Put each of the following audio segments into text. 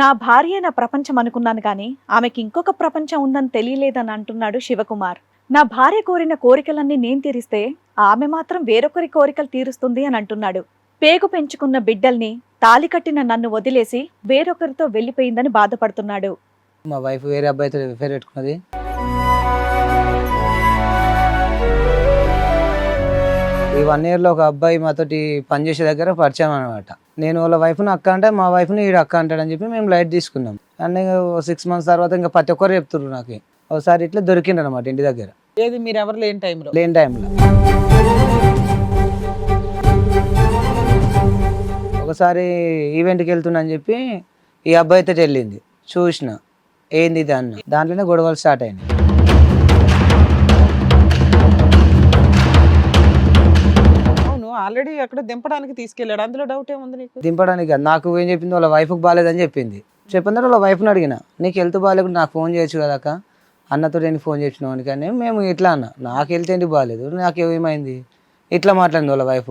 నా భార్య నా ప్రపంచం అనుకున్నాను కానీ ఆమెకి ఇంకొక ప్రపంచం ఉందని తెలియలేదని అంటున్నాడు శివకుమార్. నా భార్య కోరిన కోరికలన్నీ నేను తీరిస్తే ఆమె మాత్రం వేరొకరి కోరికలు తీరుస్తుంది అని అంటున్నాడు. పేగు పెంచుకున్న బిడ్డల్ని తాలి కట్టిన నన్ను వదిలేసి వేరొకరితో వెళ్లిపోయిందని బాధపడుతున్నాడు. మా వైఫ్ వేరే అబ్బాయితో ఎఫ్ఐఆర్ పెట్టుకున్నది. ఈ 1 year లో ఒక అబ్బాయి మాతోటి పనిచేసే దగ్గర పరిచయం అనమాట. నేను వాళ్ళ వైఫ్ని అక్క అంటే మా వైఫ్ని ఈడు అక్క అంటాడని చెప్పి మేము లైట్ తీసుకున్నాం. అండ్ 6 months తర్వాత ఇంకా ప్రతి ఒక్కరు చెప్తున్నారు నాకు. ఒకసారి ఇట్లా దొరికిండు అనమాట ఇంటి దగ్గర. ఏది మీరు ఎవరు లేని టైంలో? లేని టైంలో ఒకసారి ఈవెంట్కి వెళ్తున్నా అని చెప్పి ఈ అబ్బాయితో వెళ్ళింది. చూసిన ఏంది ఇది అన్న, దాంట్లోనే గొడవలు స్టార్ట్ అయినాయి. ఆల్రెడీ అక్కడ దింపడానికి తీసుకెళ్ళాడు, అందులో డౌట్ ఏముంది నీకు? దింపడానికి నాకు ఏం చెప్పింది, వాళ్ళ వైఫ్కి బాగాలేదని చెప్పింది. చెప్పిన తర్వాత వాళ్ళ వైఫ్ని అడిగిన, నీకు హెల్త్ బాగాలేకుండా నాకు ఫోన్ చేయొచ్చు కదాక, అన్నతో నేను ఫోన్ చేసినావు కానీ మేము ఇట్లా అన్న, నాకు హెల్త్ ఏంటి బాగాలేదు, నాకు ఏమైంది ఇట్లా మాట్లాడింది వాళ్ళ వైఫ్.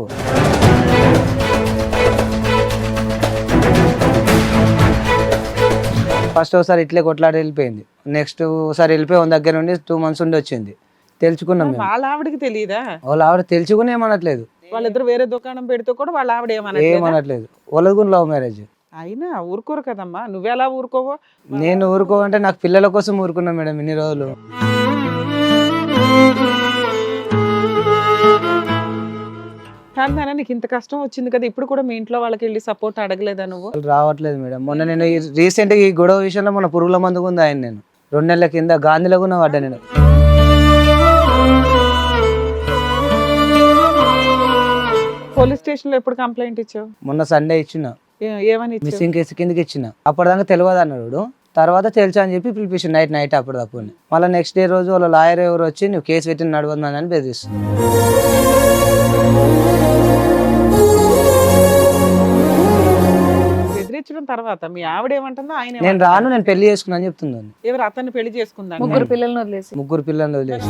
ఫస్ట్ ఒకసారి ఇట్లే కొట్లాడి వెళ్ళిపోయింది. నెక్స్ట్ ఒకసారి వెళ్ళిపోయి వాళ్ళ దగ్గర నుండి 2 months ఉండి వచ్చింది. తెలుసుకున్నాం. వాళ్ళ ఆవిడకి తెలియదా? వాళ్ళ ఆవిడ తెలుసుకుని ఏమనట్లేదు. వాళ్ళిద్దరు వేరే దుకాణం పెడితే కూడా వాళ్ళ ఆవిడ ఏమనట్లేదు. వాళ్ళది కూడా లవ్ మ్యారేజ్. అయినా ఊరుకోరు కదమ్మా, నువ్వెలా ఊరుకోవో? నేను ఊరుకోవంటే నాకు పిల్లల కోసం ఊరుకున్నా మేడం ఇన్ని రోజులు. కానీ నీకు ఇంత కష్టం వచ్చింది కదా, ఇప్పుడు కూడా మీ ఇంట్లో వాళ్ళకి వెళ్ళి సపోర్ట్ అడగలేదా నువ్వు? రావట్లేదు మేడం. మొన్న నేను రీసెంట్ గా ఈ గొడవ విషయంలో మొన్న పురుగుల మందుకు ఉంది ఆయన. నేను 2 నెలల కింద గాంధీలో కూడా పడ్డా. నేను పోలీస్ స్టేషన్ లో ఎప్పుడు కంప్లైంట్ ఇచ్చావు? మొన్న సండే ఇచ్చిన. ఏమని? మిస్సింగ్ కేసు కిందకి ఇచ్చిన. అప్పటిదాకా తెలియదు అన్నాడు. తర్వాత తెలుసా అని చెప్పి పిలిపించింది నైట్ అప్పటిదప్పుడు. మళ్ళీ నెక్స్ట్ డే రోజు వాళ్ళ లాయర్ ఎవరు వచ్చి నువ్వు కేసు పెట్టి నడవద్దని బెదిరిస్తుంది. బెదిరించడం తర్వాత మీ ఆవిడ ఏమంటుందో? ఆయన నేను రాను, నేను పెళ్లి చేసుకున్నా అని చెప్తుంది. ఎవరు అతన్ని పెళ్లి చేసుకుందా? 3 పిల్లలను వదిలేసి. 3 పిల్లల్ని వదిలేసి.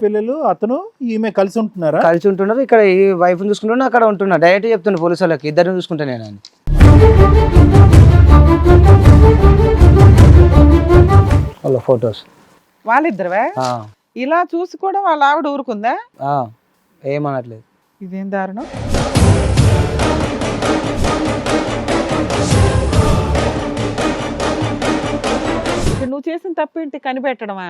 పిల్లలు అతను ఈమె కలిసి ఉంటున్నారా? కలిసి ఉంటున్నారు. ఇక్కడ ఈ వైఫ్ చూసుకుంటున్నా, అక్కడ ఉంటున్నా. డైరెక్ట్ చెప్తున్నా పోలీసు వాళ్ళకి, ఇద్దరిని చూసుకుంటా నేను అని. వాళ్ళ ఫొటోస్ వాళ్ళిద్దరువే ఇలా చూసి కూడా వాళ్ళ ఆవిడ ఊరుకుందా? ఏమనట్లేదు. ఇదేం దారుణం. నువ్వు చేసిన తప్పు ఏంటి? కనిపెట్టడమా?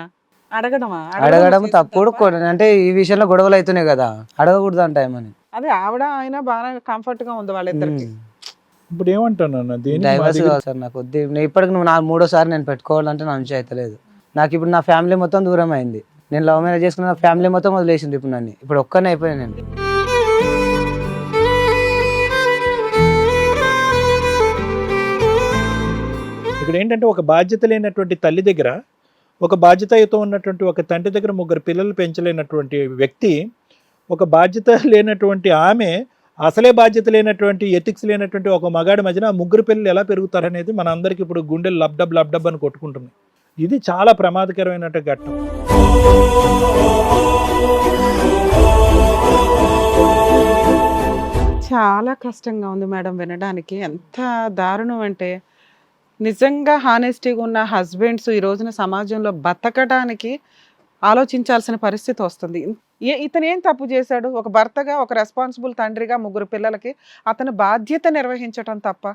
అడగడం తప్పుడు. అంటే ఈ విషయంలో గొడవలు అవుతున్నాయి కదా, అడగకూడదు అంట ఏమని. అదే ఆవిడ ఆయన బాగా కంఫర్ట్ గా ఉంది వాళ్ళిద్దరికి. ఇప్పుడు ఏమంటాను, డైవర్స్ కావాలి సార్ నాకు. ఇప్పటికి నువ్వు 3వ నేను పెట్టుకోవాలంటే నా నుంచి అవుతలేదు. నాకు ఇప్పుడు నా ఫ్యామిలీ మొత్తం దూరం అయింది. నేను లవ్ మ్యారేజ్ చేసుకున్న నా ఫ్యామిలీ మొత్తం వదిలేసింది ఇప్పుడు నన్ను. ఇప్పుడు ఒక్కనే అయిపోయాను నేను. ఇక్కడ ఏంటంటే ఒక బాధ్యత లేనటువంటి తల్లి దగ్గర, ఒక బాధ్యతతో ఉన్నటువంటి ఒక తండ్రి దగ్గర 3 పిల్లలు పెంచలేనటువంటి వ్యక్తి, ఒక బాధ్యత లేనటువంటి ఆమె, అసలే బాధ్యత లేనటువంటి ఎథిక్స్ లేనటువంటి ఒక మగాడి మధ్యన 3 పిల్లలు ఎలా పెరుగుతారనేది మన అందరికి ఇప్పుడు గుండెలు లబ్డబ్ అని కొట్టుకుంటుంది. ఇది చాలా ప్రమాదకరమైన ఘట్టం. చాలా కష్టంగా ఉంది మేడం వినడానికి. ఎంత దారుణం అంటే, నిజంగా హానెస్టీగా ఉన్న హస్బెండ్స్ ఈ రోజున సమాజంలో బతకడానికి ఆలోచించాల్సిన పరిస్థితి వస్తుంది. ఇతను ఏం తప్పు చేశాడు? ఒక భర్తగా, ఒక రెస్పాన్సిబుల్ తండ్రిగా 3 పిల్లలకి అతని బాధ్యత నిర్వహించటం తప్ప.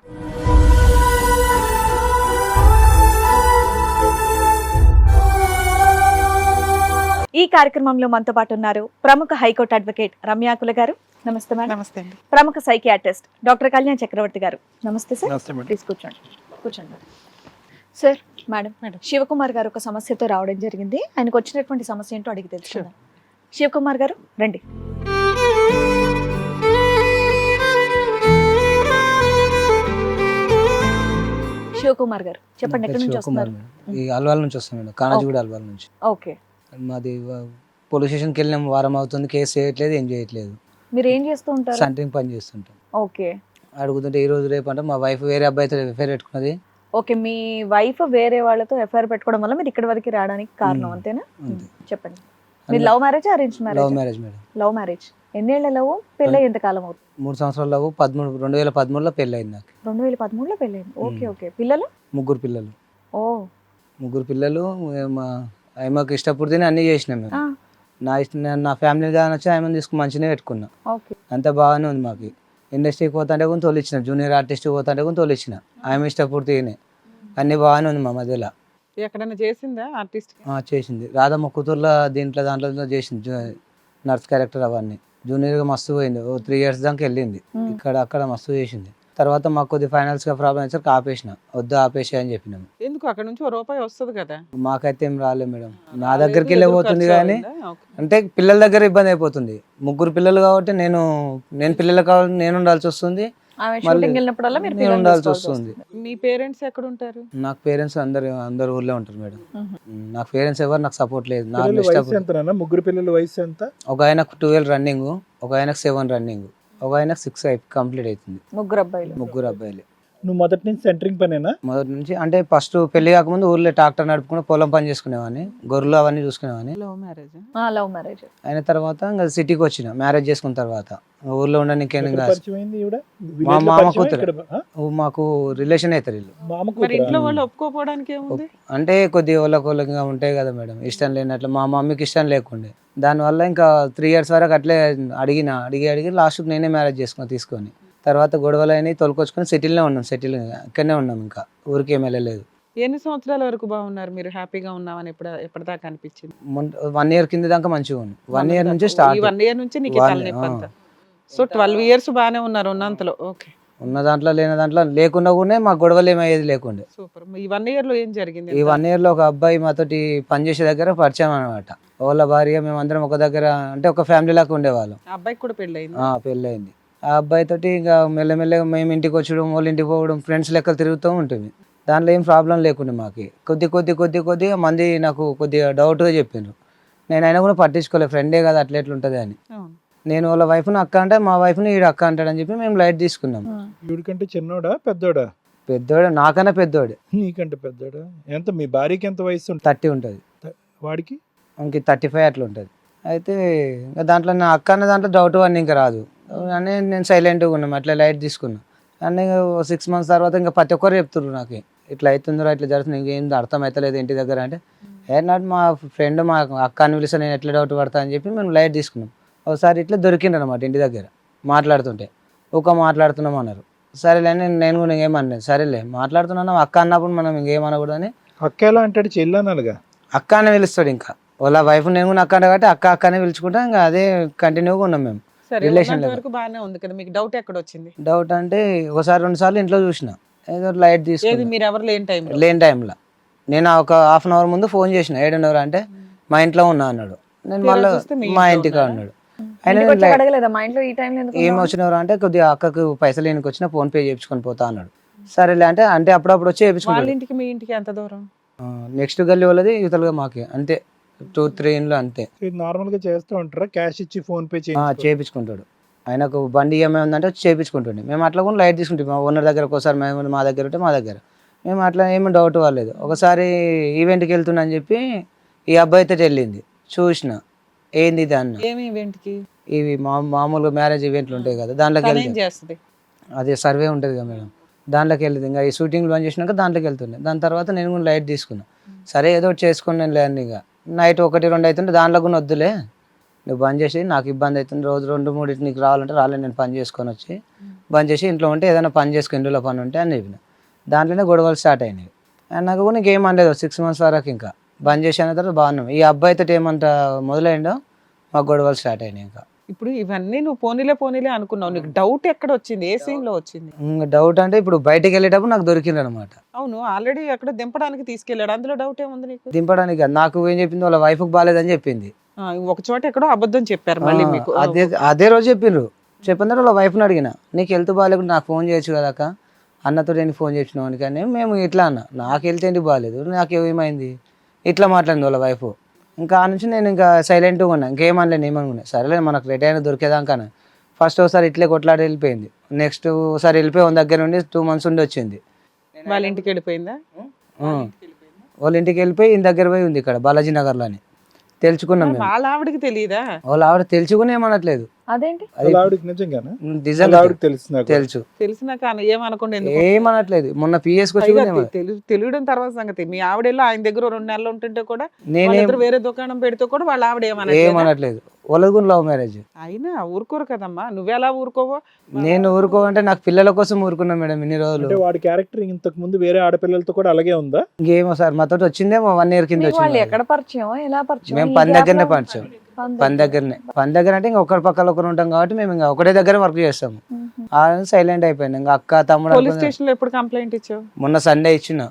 ఈ కార్యక్రమంలో మనతో పాటు ఉన్నారు ప్రముఖ హైకోర్టు అడ్వకేట్ రమ్యాకుల గారు. నమస్తే మేడం. నమస్తే అండి. ప్రముఖ సైకియాట్రిస్ట్ డాక్టర్ కళ్యాణ్ చక్రవర్తి గారు. నమస్తే సార్. ప్లీజ్ కూర్చోండి. సార్, మేడం శివకుమార్ గారు ఒక సమస్యతో రావడం జరిగింది. ఆయనకు వచ్చినటువంటి సమస్య ఏంటో అడిగి తెలుసుకుందాం. శివకుమార్ గారు రండి. శివకుమార్ గారు చెప్పండి, ఎక్కడి నుంచి వస్తున్నారు? ఈ అల్వాల్ నుంచి వస్తున్నాను, కానాజీగూడ అల్వాల్ నుంచి. ఓకే. మాది పోలీస్ స్టేషన్కి వెళ్ళిన వారం అవుతుంది, కేసు చేయట్లేదు, ఏం చేయట్లేదు. మీరు ఏం చేస్తూ ఉంటారు? సెంటరింగ్ పని చేస్తుంటాం. ఓకే. అడుగుతుంటే ఈ రోజు రేపు అంటే మా వైఫ్ వేరే అబ్బాయితో ఎఫ్ఐఆర్ పెట్టుకున్నది. ఓకే, మీ వైఫ్ వేరే వాళ్ళతో ఎఫ్ఐఆర్ పెట్టుకోవడం వల్ల మీరు ఇక్కడి వరకు రావడానికి కారణం అంతేనా? చెప్పండి. మీరు love marriage arrange love marriage? Marriage madam. Love marriage. ఎన్నేళ్ల లవ్? పెళ్ళి ఎంత కాలం అవుతుంది? 3 సంవత్సరాల లవ్. 2013లో పెళ్ళి అయింది నాకు. 2013లో పెళ్ళైంది. Okay okay. పిల్లలు? 3 పిల్లలు. ఓ 3 పిల్లలు. ఆమెకు ఇష్టపూర్తిని అన్నీ చేసినాం మేము. ఆ, నా ఇష్టం నా ఫ్యామిలీ కానీ వచ్చి ఆమెను తీసుకుని మంచిగానే పెట్టుకున్నా. ఓకే. అంత బాగానే ఉంది మాకు. ఇండస్ట్రీకి పోతుంటే కూడా తోలిచ్చిన, జూనియర్ ఆర్టిస్ట్ పోతుంటే కూడా తోలిచ్చిన. ఆమె ఇష్టపూర్తిగానే అన్నీ బాగానే ఉంది మా మధ్యలో. ఎక్కడైనా చేసిందా ఆర్టిస్ట్? చేసింది రాధమ్మ కూతుర్లో దాంట్లో చేసింది నర్స్ క్యారెక్టర్ అవన్నీ. జూనియర్గా మస్తు పోయింది. 3 years దాకా వెళ్ళింది. ఇక్కడ అక్కడ మస్తు చేసింది. తర్వాత మాకు కొద్ది ఫైనాన్స్గా ప్రాబ్లం వచ్చాక ఆపేసిన. వద్దు ఆపేసి అని చెప్పినాము. ఎందుకు అక్కడ నుంచి రూపాయి వస్తుంది కదా? మాకైతే ఏం రాలేదు మేడం. నా దగ్గరికి వెళ్ళే పోతుంది కానీ అంటే పిల్లల దగ్గర ఇబ్బంది అయిపోతుంది. 3 పిల్లలు కాబట్టి నేను పిల్లలు కావాలి, నేను ఉండాల్సి వస్తుంది. ఆమె షూటింగ్ వెళ్ళినప్పుడల్లా మీరు నేను ఉండాల్సి వస్తుంది. మీ పేరెంట్స్ ఎక్కడ ఉంటారు? నాకు పేరెంట్స్ అందరు ఊర్లో ఉంటారు మేడం. నాకు పేరెంట్స్ ఎవరు నాకు సపోర్ట్ లేదు. నా పిల్లల వయసు ఎంత నాన్న? 3 పిల్లల వయసు ఎంత? ఒక ఆయనకు 12 రన్నింగ్, ఒక ఆయనకు 7 రన్నింగ్, ఒక ఆయనకు 6 కంప్లీట్ అవుతుంది. 3 అబ్బాయిలు. 3 అబ్బాయిలు. నువ్వు మొదటి నుంచి సెంటరింగ్ పనేనా? మొదటి నుంచి అంటే ఫస్ట్ పెళ్లి కాకముందు ఊర్లో ట్రాక్టర్ నడుపుకుని పొలం పని చేసుకునేవాడిని, గొర్రెలు అవన్నీ చూసుకునేవాడిని. Love marriage? లవ్ మ్యారేజ్ అయిన తర్వాత ఇంకా సిటీకి వచ్చిన మ్యారేజ్ చేసుకున్న తర్వాత. ఊర్లో ఉండడానికి ఎక్కడ పరిచయం అయింది ఈవిడ? మా Village లో మామ పరిచయం? కూతురు. ఇక్కడ, ఆ? మాకు రిలేషన్ అవుతారు వీళ్ళు. మామ మరి కూతురా? ఇంట్లో వాళ్ళు ఒప్పుకోపోవడానికి ఏముంది? అంటే కొద్దిగా వాళ్ళకి ఉంటాయి కదా మేడం, ఇష్టం లేనట్లు. మా మమ్మీకి ఇష్టం లేకుండే. దానివల్ల ఇంకా 3 years వరకు అట్లే అడిగి లాస్ట్కి నేనే మ్యారేజ్ చేసుకున్నా తీసుకొని. తర్వాత గొడవలు అయినాయి, తొలకొచ్చుకొని సిటీలో ఉన్నాం. ఇక్కడనే ఉన్నాం, ఇంకా ఊరికి ఏం వెళ్ళలేదు. ఎన్ని సంవత్సరాల వరకు బాగున్నారు మీరు? హ్యాపీగా ఉన్నామని ఎప్పటిదాకా అనిపించింది? 1 year కింద దాకా మంచిగా ఉంది. 1 year నుంచి స్టార్ట్. ఈ 1 year నుంచి నీకు ఈ తలనొప్పి అంతా. సో 12 years బాగానే ఉన్నారు ఉన్నంతలో. ఓకే. ఉన్న దాంట్లో లేని దాంట్లో లేకుండా కూడా మాకు గొడవలు ఏమయ్యేది లేకుండే. సూపర్. ఈ 1 year లో ఏం జరిగింది? ఈ 1 year లో ఒక అబ్బాయి మాతోటి పనిచేసే దగ్గర పరిచయం అనమాట. వాళ్ళ భార్య మేమందరం ఒక దగ్గర అంటే ఒక ఫ్యామిలీ లాగా ఉండేవాళ్ళం. ఆ అబ్బాయికి కూడా పెళ్ళయింది? పెళ్ళయింది. ఆ అబ్బాయి తోటి ఇంకా మెల్లమెల్లగా మేము ఇంటికి వచ్చడం, వాళ్ళ ఇంటికి పోవడం, ఫ్రెండ్స్ లెక్కలు తిరుగుతూ ఉంటుంది. దాంట్లో ఏం ప్రాబ్లం లేకుండే మాకు. కొద్దిగా మంది నాకు కొద్దిగా డౌట్గా చెప్పిండ్రు. నేను అయినా కూడా పట్టించుకోలేదు, ఫ్రెండే కదా అట్లా ఎట్లుంటుంది అని. అవును. నేను వాళ్ళ వైఫ్ని అక్క అంటే మా వైఫ్ని ఈడు అక్క అంటాడని చెప్పి మేము లైట్ తీసుకున్నాం. ఈవిడికంటే చిన్నోడా పెద్దోడా? పెద్దోడు, నాకన్నా పెద్దోడే. నీకంటే పెద్దోడా? ఎంత? మీ భార్యకి ఎంత వయసు ఉంటుంది? 30 ఉంటుంది. వాడికి ఇంక 35 అట్లా ఉంటుంది. అయితే ఇంకా దాంట్లో నా అక్క అన్న దాంట్లో డౌట్ అని ఇంకా రాదు అని నేను సైలెంట్గా ఉన్నాం, అట్లా లైట్ తీసుకున్నా. అన్నీ 6 months తర్వాత ఇంకా ప్రతి ఒక్కరు చెప్తున్నారు నాకు, ఇట్లా అవుతుందో ఇట్లా జరుగుతుంది, ఇంకేం అర్థం అవుతలేదు ఇంటి దగ్గర. అంటే నాట్ మా ఫ్రెండ్ మా అక్క అని పిలిస్తే నేను ఎట్లా డౌట్ పడతా అని చెప్పి మేము లైట్ తీసుకున్నాం. ఒకసారి ఇట్లా దొరికిండు అనమాట ఇంటి దగ్గర మాట్లాడుతుంటే. మాట్లాడుతున్నాం అన్నారు. సరేలే నేను కూడా ఇంకేమన్నాను, సరేలే మాట్లాడుతున్నాను అక్క అన్నప్పుడు మనం ఇంకేమనకూడదు అని. అక్క ఎలా అంటాడు? చెల్లనాలుగా అక్క అని పిలుస్తాడు. ఇంకా వాళ్ళ వైఫ్ నేను కూడా అక్క అంటే కాబట్టి అక్క అనే పిలుచుకుంటా. ఇంకా అదే కంటిన్యూగా ఉన్నాం మేము సరే, రిలేషన్ ఉన్నంత వరకు బాగానే ఉంది కదా. మీకు డౌట్ ఎక్కడ వచ్చింది? డౌట్ అంటే ఒకసారి 2 సార్లు ఇంట్లో చూసిన, ఏదో లైట్ ఏది తీసుకుని మీరు ఎవరు లేని టైంలో? లేని టైంలో నేను ఒక 1/2 hour ముందు ఫోన్ చేసిన. 7:30 అంటే మా ఇంట్లో ఉన్నా అన్నాడు. నేను మళ్ళీ చూస్తే మీ మా ఇంట్లో ఇంటికి ఉన్నారా? అన్నాడు. ఇంటికి ఆయన వచ్చాక అడగలేదా మా ఇంట్లో ఈ టైంలో ఎందుకు ఏం ఉన్నావు? వచ్చినవారు అంటే కొద్దిగా అక్కకు పైసలు లేనికి వచ్చిన ఫోన్ పే చేయించుకొని పోతా అన్నాడు. సరేలే అంటే అప్పుడప్పుడు వచ్చి వాళ్ళ చేయించుకుంటాడు. ఇంటికి మీ ఇంటికి ఎంత దూరం? నెక్స్ట్ గల్లీ వాళ్ళది యువతలుగా మాకే అంతే, 2-3 ఇండ్లు అంతే. ఇది నార్మల్ గా చేస్తూ ఉంటారా? క్యాష్ ఇచ్చి ఫోన్ పే చేయించుకుంటాడు. ఆయనకు బండి ఏమైనా ఉందంటే చేయించుకుంటుండే. మేము అట్లా కూడా లైట్ తీసుకుంటాం. మా ఓనర్ దగ్గర ఒకసారి మేము మా దగ్గర ఉంటే మా దగ్గర మేము అట్లా ఏమి డౌట్ వాళ్ళలేదు. ఒకసారి ఈవెంట్కి వెళ్తున్నా అని చెప్పి ఈ అబ్బాయితో వెళ్ళింది. చూసిన ఏంది ఇది అన్న. ఏమి ఈవెంట్కి? ఇవి మామూలుగా మ్యారేజ్ ఈవెంట్లు ఉంటాయి కదా, దాంట్లోకి తను ఏం వెళ్తే చేస్తుంది? అదే సర్వే ఉంటుంది కదా మేడం, దాంట్లోకి వెళ్ళింది. ఇంకా ఈ షూటింగ్ బంద్ చేసినాక దాంట్లోకి వెళ్తుండే. దాని తర్వాత నేను కూడా లైట్ తీసుకున్నా. సరే ఏదో ఒకటి చేసుకున్నాను లేని. ఇక నైట్ 1-2 అవుతుంటే దాంట్లో కూడా వద్దులే, నువ్వు బంద్ చేసి నాకు ఇబ్బంది అవుతుంది, రోజు 2-3 నీకు రావాలంటే రాలేదు, నేను పని చేసుకొని వచ్చి బంద్ చేసి ఇంట్లో ఉంటే ఏదైనా పని చేసుకుని ఇంట్లో పని ఉంటే అని చెప్పిన. దాంట్లోనే గొడవలు స్టార్ట్ అయినాయి. అండ్ నాకు కూడా నీకేం అనలేదు 6 months వరకు. ఇంకా బంద్ చేసి అన్న తర్వాత బాగున్నాం. ఈ అబ్బాయితో ఏమంట మొదలైందో మాకు గొడవలు స్టార్ట్ అయినాయి. ఇంకా ఇప్పుడు ఇవన్నీ నువ్వు పోనీలే అనుకున్నావు. నీకు డౌట్ ఎక్కడ వచ్చింది? ఏ సీన్ లో వచ్చింది డౌట్? అంటే ఇప్పుడు బయటకు వెళ్ళేటప్పుడు నాకు దొరికింది అనమాట. అవును, ఆల్రెడీ అక్కడ దింపడానికి తీసుకెళ్ళాడు, అందులో డౌట్ ఏముంది నీకు? దింపడానికి కాదు, నాకు ఏం చెప్పింది వాళ్ళ వైఫ్కి బాగాలేదని చెప్పింది. ఒక చోట ఎక్కడో అబద్ధం చెప్పారు మళ్ళీ మీకు. అదే రోజు చెప్పిండ్రు. చెప్పిన తర్వాత వాళ్ళ వైఫ్ని అడిగిన, నీకు హెల్త్ బాగాలేకుండా నాకు ఫోన్ చేయొచ్చు కదా అక్క, అన్నతో నేను ఫోన్ చేసినావు కానీ మేము ఇట్లా అన్న, నాకు హెల్త్ ఏంటి బాగాలేదు, నాకు ఏమైంది ఇట్లా మాట్లాడింది వాళ్ళ వైఫ్. ఇంకా ఆ నుంచి నేను ఇంకా సైలెంట్గా ఉన్నా, ఇంకేమనలేను ఏమనుకున్నా. సరేలే మనకు రెడీ అయినా దొరికేదాకా. ఫస్ట్ ఒకసారి ఇట్లే కొట్లాడి వెళ్ళిపోయింది. నెక్స్ట్ ఒకసారి వెళ్ళిపోయి వాళ్ళ దగ్గర నుండి 2 months ఉండి వచ్చింది. వాళ్ళ ఇంటికి వెళ్ళిపోయిందా? వాళ్ళ ఇంటికి వెళ్ళిపోయి ఈయన దగ్గర పోయి ఉంది ఇక్కడ బాలాజీ నగర్లో అని. తెలుసుకున్నాం మేము. వాళ్ళ ఆవిడకి తెలియదా? వాళ్ళ ఆవిడ తెలుసుకుని ఏమనట్లేదు. అదేంటి వాళ్ళ ఆవిడకి నిజంగానా? నిజంగా వాళ్ళ ఆవిడకి తెలుసు నాకు. తెలుసు, తెలిసినా కానీ ఏమనుకోండి ఎందుకు? ఏమనట్లేదు. మొన్న పిఎస్కి వచ్చి పైగా కూడా ఏమనట్లేదు. తెలియడం తర్వాత సంగతి. మీ ఆవిడేలో ఆయన దగ్గర 2 నెలలు ఉంటుంటే కూడా నేనేం వాళ్ళిద్దరు వేరే దుకాణం పెడితే కూడా వాళ్ళ ఆవిడ ఏమనట్లేదా? ఏమనట్లేదు. వాళ్ళది కూడా లవ్ మ్యారేజ్. అయినా ఊరుకోరు కదమ్మా, నువ్వెలా ఊరుకోవో? నేను ఊరుకోవంటే నాకు పిల్లల కోసం ఊరుకున్నా మేడం ఇన్ని రోజులు. అంటే వాడి క్యారెక్టర్ ఇంతకు ముందు వేరే ఆడపిల్లలతో కూడా అలాగే ఉందా? ఇంకేమో సార్ మాతో వచ్చిందేమో 1 year కింద మీకు వాళ్ళు వచ్చింది. ఎక్కడ పరిచయం, ఎలా పరిచయం? మేము ఈ పని gap దగ్గరనే లో- పరిచయం. పని దగ్గర అంటే ఇంకా ఒకరి పక్కన ఒకరు ఉంటాం కాబట్టి మేము ఇంకా ఒకటే దగ్గర వర్క్ చేస్తాము. మ్మ్. ఆ సైలెంట్ అయిపోయింది. ఇంకా అక్క తమ్ముడు పోలీస్ అనుకున్నా. స్టేషన్ లో ఎప్పుడు కంప్లైంట్ ఇచ్చావు? మొన్న సండే ఇచ్చిన,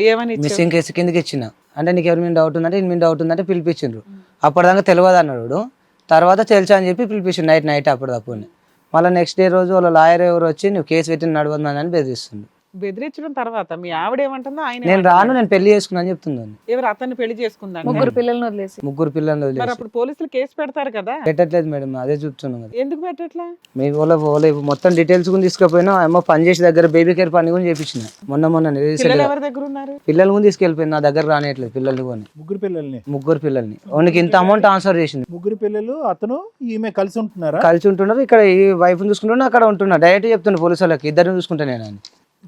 ఏమని ఇచ్చావు? మిస్సింగ్ కేసు కిందకి ఇచ్చిన. అంటే నీకు ఎవరి మీద డౌట్ ఉందంటే ఇన్ని మీద డౌట్ ఉందంటే పిలిపించిండ్రు. అప్పటిదాకా తెలియదు అన్నాడు. తర్వాత తెలుసా అని చెప్పి పిలిపించిండు నైట్ అప్పటిదప్పుడు. మళ్ళీ నెక్స్ట్ డే రోజు వాళ్ళ లాయర్ ఎవరు వచ్చి నువ్వు కేసు పెట్టి నడవద్దని అని బెదిరిస్తుంది. బెదిరించడం తర్వాత మీ ఆవిడ ఏమంటుందో ఆయన నేను రాను, నేను పెళ్లి చేసుకున్నా అని చెప్తున్నాను. ఎవరు అతన్ని పెళ్లి చేసుకుందాం? ముగ్గురు పిల్లల్ని వదిలేసి 3 పిల్లలు మరి వదిలేసి. అప్పుడు పోలీసులు కేసు పెడతారు కదా, పెట్టట్లేదు మేడం, అదే చూస్తున్నాం కదా. ఎందుకు పెట్టట్లా? మీ వాళ్ళ మొత్తం డీటెయిల్స్ కూడా తీసుకుపోయినా అమ్మ పని చేసే దగ్గర బేబీ కేర్ పని కూడా చేపించిన. మొన్న పిల్లలు ఎవరి దగ్గర ఉన్నారు? పిల్లలు కూడా తీసుకెళ్ళిపోయింది, నా దగ్గర రానియట్లేదు పిల్లల్ని కొని. 3 పిల్లల్ని 3 పిల్లల్ని ఓనికి ఇంత అమౌంట్ ట్రాన్స్ఫర్ చేసింది. 3 పిల్లలు అతను ఈమె కలిసి ఉంటున్నారా? కలిసి ఉంటున్నారు. ఇక్కడ ఈ వైఫ్ చూసుకుంటున్నా, అక్కడ ఉంటున్నా. డైరెక్ట్ చెప్తున్నా పోలీసు వాళ్ళకి ఇద్దరిని చూసుకుంటా నేను అని.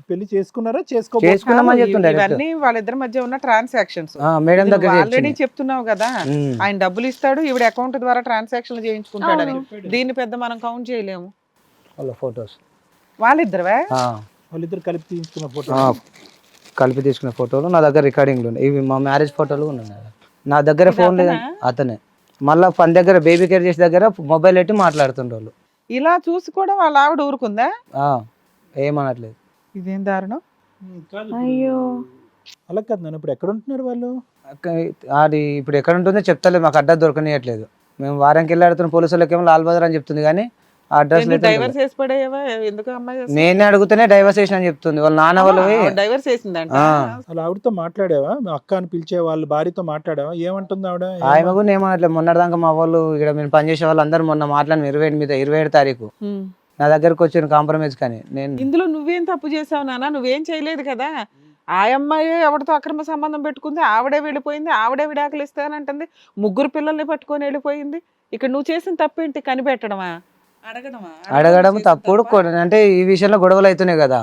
పెళ్లి చేసుకున్నారా? చేసుకున్నామని చెప్తుండే ఇవన్నీ వాళ్ళిద్దరి మధ్య ఉన్న ట్రాన్సాక్షన్స్. మేడం దగ్గర ఆల్రెడీ చెప్తున్నావు కదా, ఆయన డబ్బులు ఇస్తాడు, ఈవిడ అకౌంట్ ద్వారా ట్రాన్సాక్షన్ చేయించుకుంటాడని. దీన్ని పెద్ద మనం కౌంట్ చేయలేము. వాళ్ళ ఫొటోస్ వాళ్ళిద్దరువే? వాళ్ళిద్దరు కలిపి తీసుకున్న ఫోటో. కలిపి తీసుకున్న ఫోటోలు నా దగ్గర రికార్డింగ్లు ఉన్నాయి. ఇవి మా మ్యారేజ్ ఫోటోలు ఉన్నాయి నా దగ్గర. ఫోన్ లేదు అతనే. మళ్ళీ పని దగ్గర బేబీ కేర్ చేసే దగ్గర మొబైల్ పెట్టి మాట్లాడుతుండ్రు. ఇలా చూసి కూడా వాళ్ళ ఆవిడ ఊరుకుందా? ఏమనట్లేదు. ఇదేం దారుణం. అయ్యో అలా కాదు నన్ను, ఇప్పుడు ఎక్కడ ఉంటున్నారు వాళ్ళు? అది ఇప్పుడు ఎక్కడ ఉంటుందో చెప్తలేదు, మాకు అడ్రస్ దొరకనియట్లేదు. మేము వారానికి వెళ్ళి ఆడుతున్న పోలీసు వాళ్ళకి ఏమో లాల్ బజార్ అని చెప్తుంది కానీ ఆ అడ్రస్ డైవర్స్ వేసి పడేవా? ఎందుకు అమ్మాయి నేనే అడుగుతూనే డైవర్స్ చేసిన అని చెప్తుంది. వాళ్ళ నాన్న వాళ్ళు డైవర్స్ వేసిందంట. అలా ఆవిడతో మాట్లాడావా? మీ అక్క అని పిలిచే వాళ్ళ భార్యతో మాట్లాడావా? ఏమంటుంది ఆవిడ? ఆమె కూడా ఏమనట్లేదు. మొన్నటిదాకా మా వాళ్ళు ఇక్కడ మేము పనిచేసే వాళ్ళు అందరూ మొన్న మాట్లాడిన 27 తారీఖు నా దగ్గరకు వచ్చిన కాంప్రమైజ్. కానీ నేను ఇందులో నువ్వేం తప్పు చేసావు నాన్న? నువ్వేం చేయలేదు కదా. ఆ అమ్మాయి ఎవరితో అక్రమ సంబంధం పెట్టుకుంది, ఆవిడే వెళ్ళిపోయింది, ఆవిడే విడాకులు ఇస్తానంటుంది, 3 పిల్లల్ని పట్టుకొని వెళ్ళిపోయింది. ఇక్కడ నువ్వు చేసిన తప్పేంటి? కనిపెట్టడమా? అడగడం తప్పుడు. అంటే ఈ విషయంలో గొడవలు అవుతున్నాయి కదా,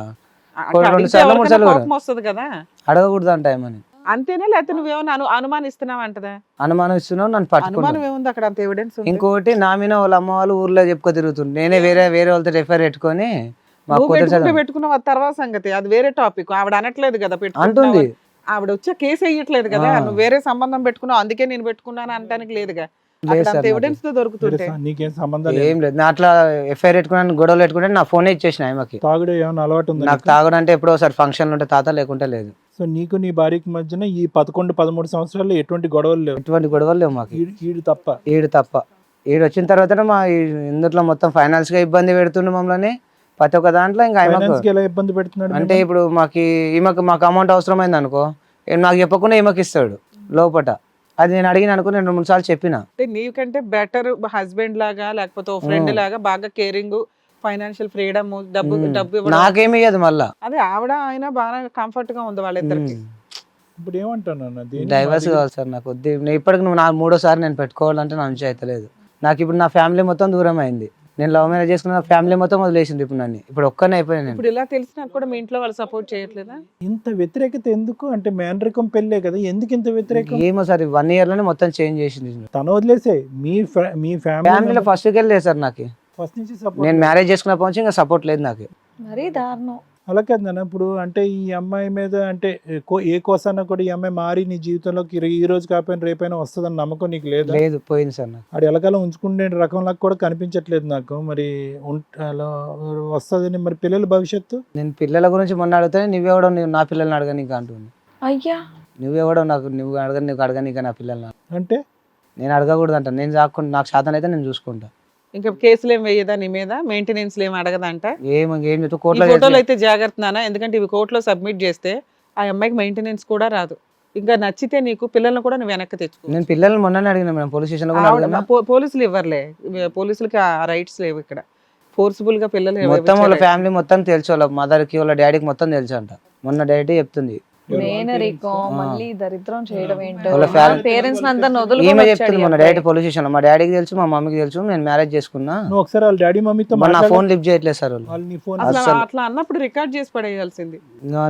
అట్లా 2 అడిగితే సార్లు 3 ఎవరికైనా సార్లు కోపం వస్తుంది కదా. అడగకూడదు అంట ఏమని. అంతేనా? లేకపోతే నువ్వేమన్నా అనుమానిస్తున్నావు అంటదా? అనుమానిస్తున్నావు, నన్ను పట్టుకున్నాను. అనుమానం ఏముంది అక్కడ? అంత ఎవిడెన్స్ ఉంది. ఇంకోటి నా మీద వాళ్ళ అమ్మ వాళ్ళు ఊర్లో చెప్పుకో తిరుగుతుంది. నేనే వేరే వాళ్ళతో రెఫర్ పెట్టుకొని మా నువ్వు కూతురు పెట్టుకుంటే పెట్టుకున్నావు, అది తర్వాత సంగతి, అది వేరే టాపిక్. ఆవిడ అనట్లేదు కదా పెట్టుకుంటున్నావు అంటుంది. అని. ఆవిడ వచ్చే కేసు వేయట్లేదు కదా, నువ్వు వేరే సంబంధం పెట్టుకున్నావు అందుకే నేను పెట్టుకున్నాను అంటానికి లేదుగా. లేదు సార్, ఎవిడెన్స్ తో దొరుకుతుంటే నీకేం సంబంధం ఏం లేదు. నా అట్లా ఎఫ్ఐఆర్ పెట్టుకున్నాను, గొడవలు పెట్టుకుంటే నా ఫోనే ఇచ్చేసిన ఆమెకి. తాగుడు ఏమైనా అలవాటు ఉంది? నాకు తాగడం అంటే ఎప్పుడో ఒకసారి ఫంక్షన్లు ఉంటే తాత, లేకుంటే లేదు. సో నీకు నీ భార్యకి మధ్యన ఈ 11-13 సంవత్సరాల్లో ఎటువంటి గొడవలు లేవు? ఎటువంటి గొడవలు లేవు మాకు. ఈడు తప్ప. ఈడు తప్ప. ఈడు వచ్చిన తర్వాత మా ఇందులో మొత్తం ఫైనాన్స్ గా ఇబ్బంది పెడుతుండే మమ్మల్ని ప్రతి ఒక్క దాంట్లో. ఇంకా Finance కి ఎలా ఇబ్బంది పెడుతున్నాడు? అంటే ఇప్పుడు మాకు అమౌంట్ అవసరమైంది అనుకో, నాకు చెప్పకుండా ఈమెకి ఇస్తాడు లోపట. అది నేను అడిగిన అనుకో, నేను 2-3 సార్లు చెప్పిన. అంటే నీకంటే బెటర్ హస్బెండ్ లాగా లేకపోతే ఓ ఫ్రెండ్ లాగా బాగా కేరింగ్, ఫైనాన్షియల్ ఫ్రీడమ్, డబ్బు ఇవ్వడం. నాకేమి ఇయ్యదు మళ్ళా. అదే ఆవిడ ఆయన బాగా కంఫర్ట్ గా ఉంది వాళ్ళిద్దరికి. ఇప్పుడు ఏమంటాను? డైవర్స్ కావాలి సార్ నాకు. వద్దు. ఇప్పటికి నువ్వు 3వ సారి నేను పెట్టుకోవాలంటే నా నుంచి అయితే లేదు. నాకు ఇప్పుడు నా ఫ్యామిలీ మొత్తం దూరం అయింది. నేను లవ్ మ్యారేజ్ చేసుకున్న ఫ్యామిలీ మొత్తం వదిలేసింది ఇప్పుడు నన్ను. ఇప్పుడు ఒక్కనే అయిపోయాను నేను. ఇప్పుడు ఇలా తెలిసినా కూడా మీ ఇంట్లో వాళ్ళు సపోర్ట్ చేయట్లేదా? ఇంత వ్యతిరేకత ఎందుకు? అంటే మేనరికం పెళ్ళే కదా, ఎందుకు ఇంత వ్యతిరేకం? ఏమో సార్, 1 year లోనే మొత్తం చేంజ్ చేసింది. తను వదిలేసే మీ ఫ్యామిలీలో ఫస్ట్ వెళ్ళలేదు సార్ నాకు. ఫస్ట్ నుంచి సపోర్ట్. నేను మ్యారేజ్ చేసుకున్నప్పటి నుంచి ఇంకా సపోర్ట్ లేదు నాకు. మరీ దారుణం. అలా కాదు నాన్న. ఇప్పుడు అంటే ఈ అమ్మాయి మీద అంటే ఏ కోసాన కూడా ఈ అమ్మాయి మారి నీ జీవితంలోకి ఈ రోజు కాకపోయినా రేపైనా వస్తుందని నమ్మకం నీకు లేదు? లేదు, పోయింది సార్ నాకు. ఆడు ఎలాకాలం ఉంచుకునే రకంలాగా కూడా కనిపించట్లేదు నాకు. మరి అలా వస్తుందని మరి పిల్లల భవిష్యత్తు? నేను పిల్లల గురించి మొన్న అడిగితే నువ్వెవడో నా పిల్లల్ని అడగనీక అంటుంది. అయ్యా నువ్వెవడో నువ్వు అడగనీక నా పిల్లల్ని అంటే నేను అడగకూడదు అంట. నేను చాకుండా నాకు శాతం అయితే నేను చూసుకుంటా. ఇంకా కేసులు ఏం వేయదా నీ మీద? మెయింటెనెన్స్ ఏం అడగదంట? ఏం చెప్తా ఈ కోర్టులో ఫోటోలు అయితే జాగ్రత్త నాన్న, ఎందుకంటే ఇవి కోర్టులో సబ్మిట్ చేస్తే ఆ అమ్మాయికి మెయింటెనెన్స్ కూడా రాదు. ఇంకా నచ్చితే నీకు పిల్లల్ని కూడా నువ్వు వెనక్కి తెచ్చుకో. నేను పిల్లల్ని మొన్ననే అడిగిన మేడం, పోలీస్ స్టేషన్ లో కూడా అడిగినా. పోలీసులు ఇవ్వర్లే, పోలీసులకి ఆ రైట్స్ లేవు ఇక్కడ. ఫోర్స్ఫుల్ గా పిల్లలు మొత్తం వాళ్ళ ఫ్యామిలీ మొత్తం తెలుసు, వాళ్ళ మదర్ కి వాళ్ళ డాడీకి మొత్తం తెలుసు అంట. మొన్న డైరెక్ట్ చెప్తుంది మేనరికో మళ్ళీ దరిద్రం చేయడం ఏంటో వాళ్ళ family- పేరెంట్స్ అందరిని ఈమె వదులుకొని చెప్తుంది మొన్న డైరెక్ట్ పోలీస్ స్టేషన్ లో, మా డాడీకి తెలుసు మా మమ్మీకి తెలుసు నేను మ్యారేజ్ చేసుకున్నా, నువ్వు ఒకసారి వాళ్ళ డాడీ మమ్మీతో మొన్న నా ఫోన్ లిఫ్ట్ చేయట్లేదు సార్ వాళ్ళు. వాళ్ళు నీ ఫోన్ అసలు అట్లా అన్నప్పుడు రికార్డ్ చేసి పడేయాల్సింది.